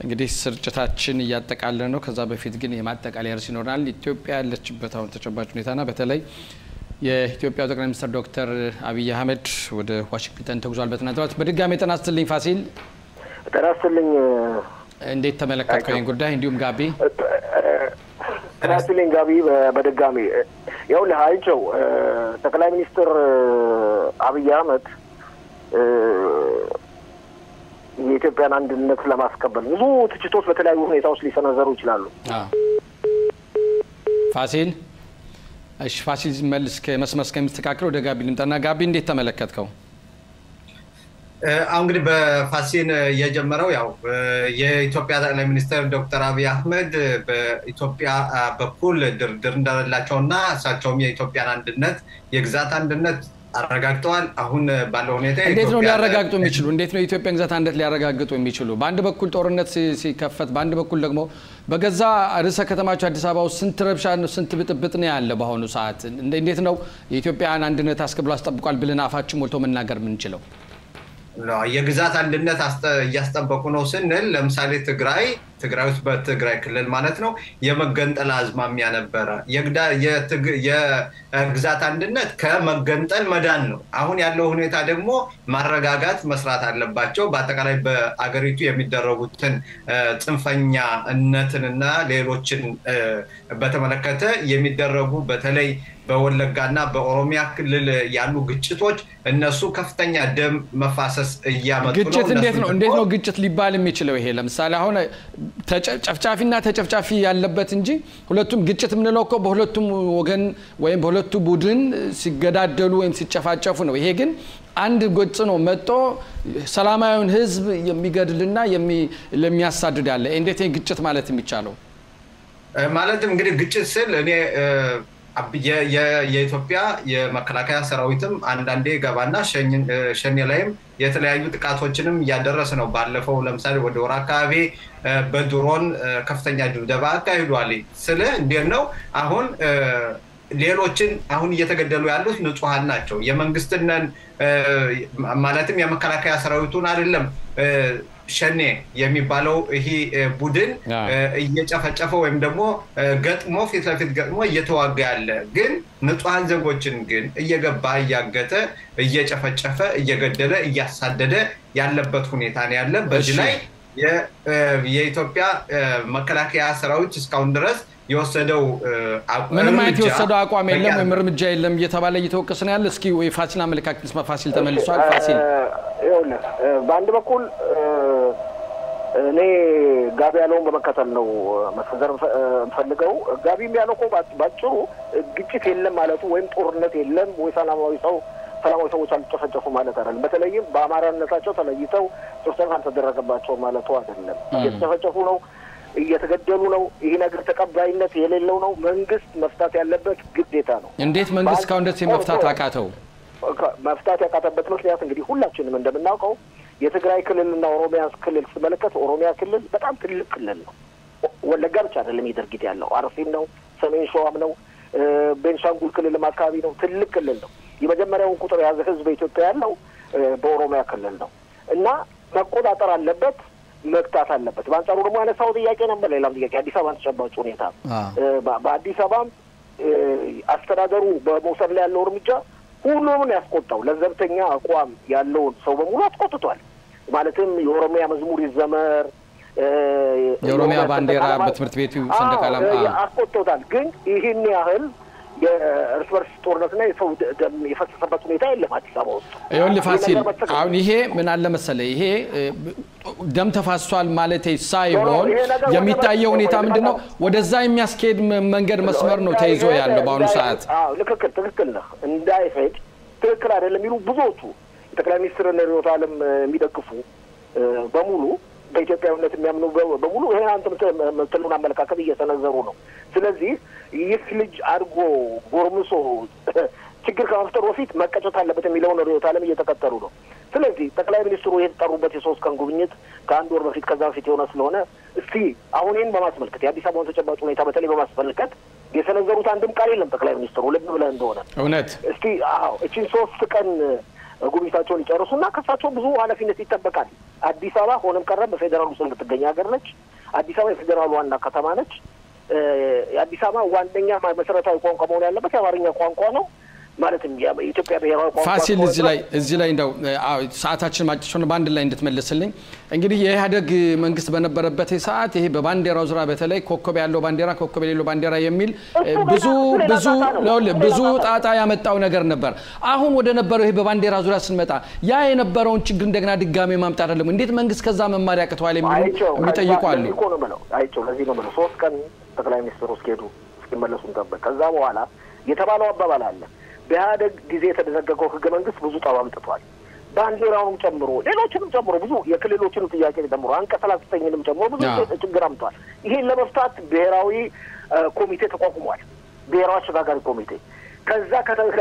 እንግዲህ ስርጭታችን እያጠቃለለ ነው። ከዛ በፊት ግን የማጠቃለያ ርዕስ ይኖራል። ኢትዮጵያ ያለችበት አሁን ተጨባጭ ሁኔታና በተለይ የኢትዮጵያ ጠቅላይ ሚኒስትር ዶክተር አብይ አህመድ ወደ ዋሽንግተን ተጉዟል። በትናንትናው ዕለት በድጋሚ ጤና ይስጥልኝ ፋሲል። ጤና ይስጥልኝ። እንዴት ተመለከትከው ይህን ጉዳይ? እንዲሁም ጋቢ ጤና ይስጥልኝ። ጋቢ በድጋሚ ያው ለሃይቸው ጠቅላይ ሚኒስትር አብይ አህመድ የኢትዮጵያን አንድነት ለማስከበር ብዙ ትችቶች በተለያዩ ሁኔታዎች ሊሰነዘሩ ይችላሉ። ፋሲል እሺ፣ ፋሲል መልስ ከመስመስ ከሚስተካከለው ወደ ጋቢ ልምጣና ጋቢ እንዴት ተመለከትከው? እንግዲህ በፋሲል የጀመረው ያው የኢትዮጵያ ጠቅላይ ሚኒስትር ዶክተር አብይ አህመድ በኢትዮጵያ በኩል ድርድር እንደሌላቸውና እሳቸውም የኢትዮጵያን አንድነት የግዛት አንድነት አረጋግጠዋል። አሁን ባለው ሁኔታ እንዴት ነው ሊያረጋግጡ የሚችሉ? እንዴት ነው የኢትዮጵያ ግዛት አንድነት ሊያረጋግጡ የሚችሉ? በአንድ በኩል ጦርነት ሲከፈት፣ በአንድ በኩል ደግሞ በገዛ ርዕሰ ከተማቸው አዲስ አበባ ውስጥ ስንት ረብሻ ነው፣ ስንት ብጥብጥ ነው ያለ በአሁኑ ሰዓት። እንዴት ነው የኢትዮጵያን አንድነት አስከብሎ አስጠብቋል ብለን አፋችን ሞልቶ መናገር የምንችለው? የግዛት አንድነት እያስጠበቁ ነው ስንል ለምሳሌ ትግራይ ውስጥ በትግራይ ክልል ማለት ነው የመገንጠል አዝማሚያ ነበረ። የግዛት አንድነት ከመገንጠል መዳን ነው። አሁን ያለው ሁኔታ ደግሞ ማረጋጋት መስራት አለባቸው። በአጠቃላይ በአገሪቱ የሚደረጉትን ጽንፈኛነትንና ሌሎችን በተመለከተ የሚደረጉ በተለይ በወለጋና በኦሮሚያ ክልል ያሉ ግጭቶች እነሱ ከፍተኛ ደም መፋሰስ እያመጡ ነው። ግጭት እንዴት ነው ግጭት ሊባል የሚችለው? ይሄ ለምሳሌ አሁን ተጨፍጫፊና ተጨፍጫፊ ያለበት እንጂ ሁለቱም ግጭት ምንለው እኮ በሁለቱም ወገን ወይም በሁለቱ ቡድን ሲገዳደሉ ወይም ሲጨፋጨፉ ነው። ይሄ ግን አንድ ጎጽ ነው መጥቶ ሰላማዊውን ህዝብ የሚገድልና ለሚያሳድድ ያለ እንዴት ነው ግጭት ማለት የሚቻለው? ማለትም እንግዲህ ግጭት ስል እኔ የኢትዮጵያ የመከላከያ ሰራዊትም አንዳንዴ ገባና ሸኔ ላይም የተለያዩ ጥቃቶችንም እያደረሰ ነው። ባለፈው ለምሳሌ ወደ ወራ አካባቢ በድሮን ከፍተኛ ድብደባ አካሂዷል። ስለ እንዴት ነው አሁን ሌሎችን አሁን እየተገደሉ ያሉት ንጹሃን ናቸው። የመንግስትነን ማለትም የመከላከያ ሰራዊቱን አይደለም ሸኔ የሚባለው ይሄ ቡድን እየጨፈጨፈ ወይም ደግሞ ገጥሞ ፊት ለፊት ገጥሞ እየተዋጋ ያለ ግን ንጹሃን ዜጎችን ግን እየገባ እያገተ እየጨፈጨፈ እየገደለ እያሳደደ ያለበት ሁኔታ ነው ያለ። በዚህ ላይ የኢትዮጵያ መከላከያ ሰራዊት እስካሁን ድረስ የወሰደው ምንም አይነት የወሰደው አቋም የለም ወይም እርምጃ የለም እየተባለ እየተወቀሰ ነው ያለ። እስኪ ወይ ፋሲል አመለካከት ፋሲል ተመልሷል። ፋሲል ይኸውልህ በአንድ በኩል እኔ ጋቢ ያለውን በመከተል ነው መሰንዘር እንፈልገው። ጋቢም ያለው እኮ ባጭሩ ግጭት የለም ማለቱ ወይም ጦርነት የለም ወይ ሰላማዊ ሰዎች አልተጨፈጨፉ ማለት አይደለም። በተለይም በአማራነታቸው ተለይተው ጭፍጨፋ አልተደረገባቸው ማለቱ አይደለም። እየተጨፈጨፉ ነው፣ እየተገደሉ ነው። ይሄ ነገር ተቀባይነት የሌለው ነው። መንግስት መፍታት ያለበት ግዴታ ነው። እንዴት መንግስት ካሁን ደስ የመፍታት አቃተው? መፍታት ያቃተበት ምክንያት እንግዲህ ሁላችንም እንደምናውቀው የትግራይ ክልልና ኦሮሚያ ክልል ሲመለከት ኦሮሚያ ክልል በጣም ትልቅ ክልል ነው። ወለጋ ብቻ አይደለም ይደርግት ያለው አርሲም ነው፣ ሰሜን ሸዋም ነው፣ ቤንሻንጉል ክልልም አካባቢ ነው። ትልቅ ክልል ነው። የመጀመሪያውን ቁጥር የያዘ ህዝብ በኢትዮጵያ ያለው በኦሮሚያ ክልል ነው እና መቆጣጠር አለበት፣ መግታት አለበት። በአንጻሩ ደግሞ ያነሳው ጥያቄ ነበር ሌላም ጥያቄ አዲስ አበባን ተጨባጭ ሁኔታ በአዲስ አበባም አስተዳደሩ በመውሰድ ላይ ያለው እርምጃ ሁሉንም ያስቆጣው ለዘብተኛ አቋም ያለውን ሰው በሙሉ አስቆጥቷል። ማለትም የኦሮሚያ መዝሙር ይዘመር፣ የኦሮሚያ ባንዲራ በትምህርት ቤቱ ሰንደቅ ዓላማ አስቆጥቷል። ግን ይህን ያህል የእርስ በርስ ጦርነትና የሰው ደም የፈሰሰበት ሁኔታ የለም አዲስ አበባ ውስጥ። ይኸውልህ ፋሲል አሁን ይሄ ምን አለ መሰለህ ይሄ ደም ተፋሷል ማለት ሳይሆን የሚታየው ሁኔታ ምንድነው ወደዛ የሚያስኬድ መንገድ መስመር ነው ተይዞ ያለው በአሁኑ ሰዓት። ትክክል ነህ። እንዳይሄድ ትክክል አይደለም የሚሉ ብዙዎቹ ጠቅላይ ሚኒስትር ርዕዮተ ዓለም የሚደግፉ በሙሉ በኢትዮጵያዊነት የሚያምኑ በሙሉ ይሄን አንተ የምትለውን አመለካከት እየሰነዘሩ ነው። ስለዚህ ይህ ልጅ አድጎ ጎርምሶ ችግር ከመፍጠሩ በፊት መቀጨት አለበት የሚለውን ርዕዮተ ዓለም እየተከተሉ ነው። ስለዚህ ጠቅላይ ሚኒስትሩ የተጠሩበት የ3 ቀን ጉብኝት ከአንድ ወር በፊት ከዛ በፊት የሆነ ስለሆነ እስቲ አሁን ይህን በማስመልከት የአዲስ አበባውን ተጨባጭ ሁኔታ በተለይ በማስመልከት የሰነዘሩት አንድም ቃል የለም ጠቅላይ ሚኒስትሩ ልብ ብለህ እንደሆነ እውነት። እስቲ እቺን 3 ቀን ጉብኝታቸውን ይጨርሱና ከሳቸው ብዙ ኃላፊነት ይጠበቃል። አዲስ አበባ ሆነም ቀረም በፌዴራሉ ስር የምትገኝ ሀገር ነች። አዲስ አበባ የፌዴራሉ ዋና ከተማ ነች። የአዲስ አበባ ዋነኛ መሰረታዊ ቋንቋ መሆን ያለበት የአማርኛ ቋንቋ ነው። ማለትም የኢትዮጵያ ብሔራዊ ቋንቋ ፋሲል እዚህ ላይ እንደው ሰዓታችን ማጭሾን ባንድ ላይ እንድትመልስልኝ እንግዲህ የኢህአደግ መንግስት በነበረበት ሰዓት ይሄ በባንዲራው ዙሪያ በተለይ ኮከብ ያለው ባንዲራ ኮከብ የሌለው ባንዲራ የሚል ብዙ ጣጣ ያመጣው ነገር ነበር። አሁን ወደ ነበረው ይሄ በባንዲራ ዙሪያ ስንመጣ ያ የነበረውን ችግር እንደገና ድጋሜ ማምጣት አይደለም እንዴት መንግስት ከዛ መማር ያቅተዋል የሚጠይቁ አሉ። ለዚህ ነው 3 ቀን ጠቅላይ ሚኒስትሩ እስኪመለሱ እንጠብቅ። ከዛ በኋላ የተባለው አባባል አለ። በኢህአደግ ጊዜ የተደነገገው ህገ መንግስት ብዙ ጠብ አምጥቷል። ባንዲራውንም ጨምሮ ሌሎችንም ጨምሮ ብዙ የክልሎችንም ጥያቄ ጨምሮ አንቀጽ 39ንም ጨምሮ ብዙ ችግር አምጥቷል። ይሄን ለመፍታት ብሔራዊ ኮሚቴ ተቋቁሟል። ብሔራዊ አሸጋጋሪ ኮሚቴ ከዛ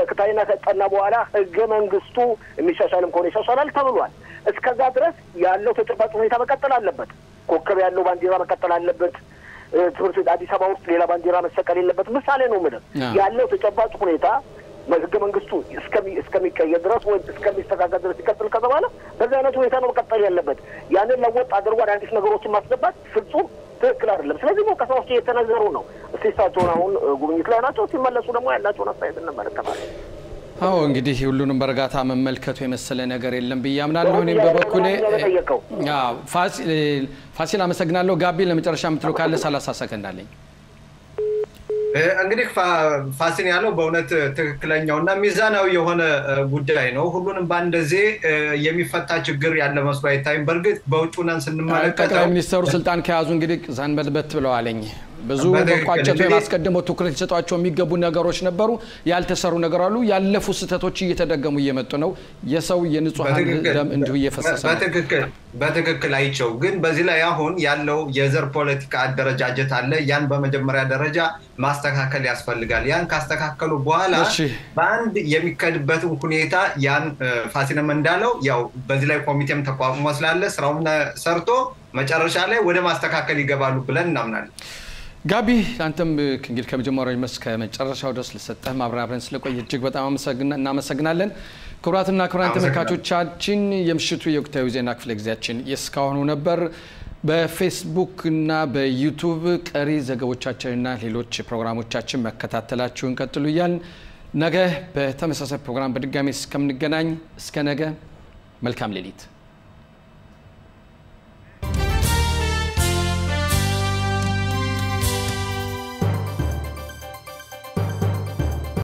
ከታይና ከጠና በኋላ ህገ መንግስቱ የሚሻሻልም ከሆነ ይሻሻላል ተብሏል። እስከዛ ድረስ ያለው ተጨባጭ ሁኔታ መቀጠል አለበት። ኮከብ ያለው ባንዲራ መቀጠል አለበት። ትምህርት ቤት አዲስ አበባ ውስጥ ሌላ ባንዲራ መሰቀል የለበት። ምሳሌ ነው ማለት ያለው ተጨባጭ ሁኔታ ህገ መንግስቱ እስከሚቀየር ድረስ ወይ እስከሚስተካከል ድረስ ይቀጥል ከተባለ በዛ አይነት ሁኔታ ነው መቀጠል ያለበት። ያንን ለወጥ አድርጎ አዲስ ነገሮችን ማስገባት ፍጹም ትክክል አይደለም። ስለዚህ ነው ከሰዎች እየተነዘሩ ነው። እስቲሳቸው አሁን ጉብኝት ላይ ናቸው። ሲመለሱ ደግሞ ያላቸውን አስተያየት እንመለከታለን። አዎ እንግዲህ ሁሉንም በርጋታ መመልከቱ የመሰለ ነገር የለም ብዬ አምናለሁ። እኔም በበኩሌ ፋሲል አመሰግናለሁ። ጋቢ ለመጨረሻ የምትለው ካለ 30 ሰከንድ አለኝ። እንግዲህ ፋሲል ያለው በእውነት ትክክለኛውና ሚዛናዊ የሆነ ጉዳይ ነው። ሁሉንም በአንደዜ የሚፈታ ችግር ያለ መስሎ አይታይም። በርግጥ በውጭውነን ስንመለከተው ጠቅላይ ሚኒስትሩ ስልጣን ከያዙ እንግዲህ ዘንበልበት ብለዋለኝ። ብዙ በቋጨቱ የማስቀደመው ትኩረት ይሰጧቸው የሚገቡ ነገሮች ነበሩ። ያልተሰሩ ነገር አሉ። ያለፉ ስተቶች እየተደገሙ እየመጡ ነው። የሰው የንጹሃን ደም እንዲሁ እየፈሰሰ ነው። በትክክል አይቸው ግን በዚህ ላይ አሁን ያለው የዘር ፖለቲካ አደረጃጀት አለ። ያን በመጀመሪያ ደረጃ ማስተካከል ያስፈልጋል። ያን ካስተካከሉ በኋላ በአንድ የሚከድበትን ሁኔታ ያን ፋሲልም እንዳለው ያው በዚህ ላይ ኮሚቴም ተቋቁሞ ስላለ ስራውን ሰርቶ መጨረሻ ላይ ወደ ማስተካከል ይገባሉ ብለን እናምናለን። ጋቢ አንተም እንግዲህ ከመጀመሪያው እስከ መጨረሻው ድረስ ለሰጠህ ማብራሪያ ስለቆየ እጅግ በጣም እናመሰግናለን። ክቡራትና ክቡራን ተመልካቾቻችን የምሽቱ የወቅታዊ ዜና ክፍለ ጊዜያችን እስካሁኑ ነበር። በፌስቡክ እና በዩቲዩብ ቀሪ ዘገቦቻችንና ሌሎች ፕሮግራሞቻችን መከታተላችሁን ቀጥሉ እያልን ነገ በተመሳሳይ ፕሮግራም በድጋሚ እስከምንገናኝ እስከ ነገ መልካም ሌሊት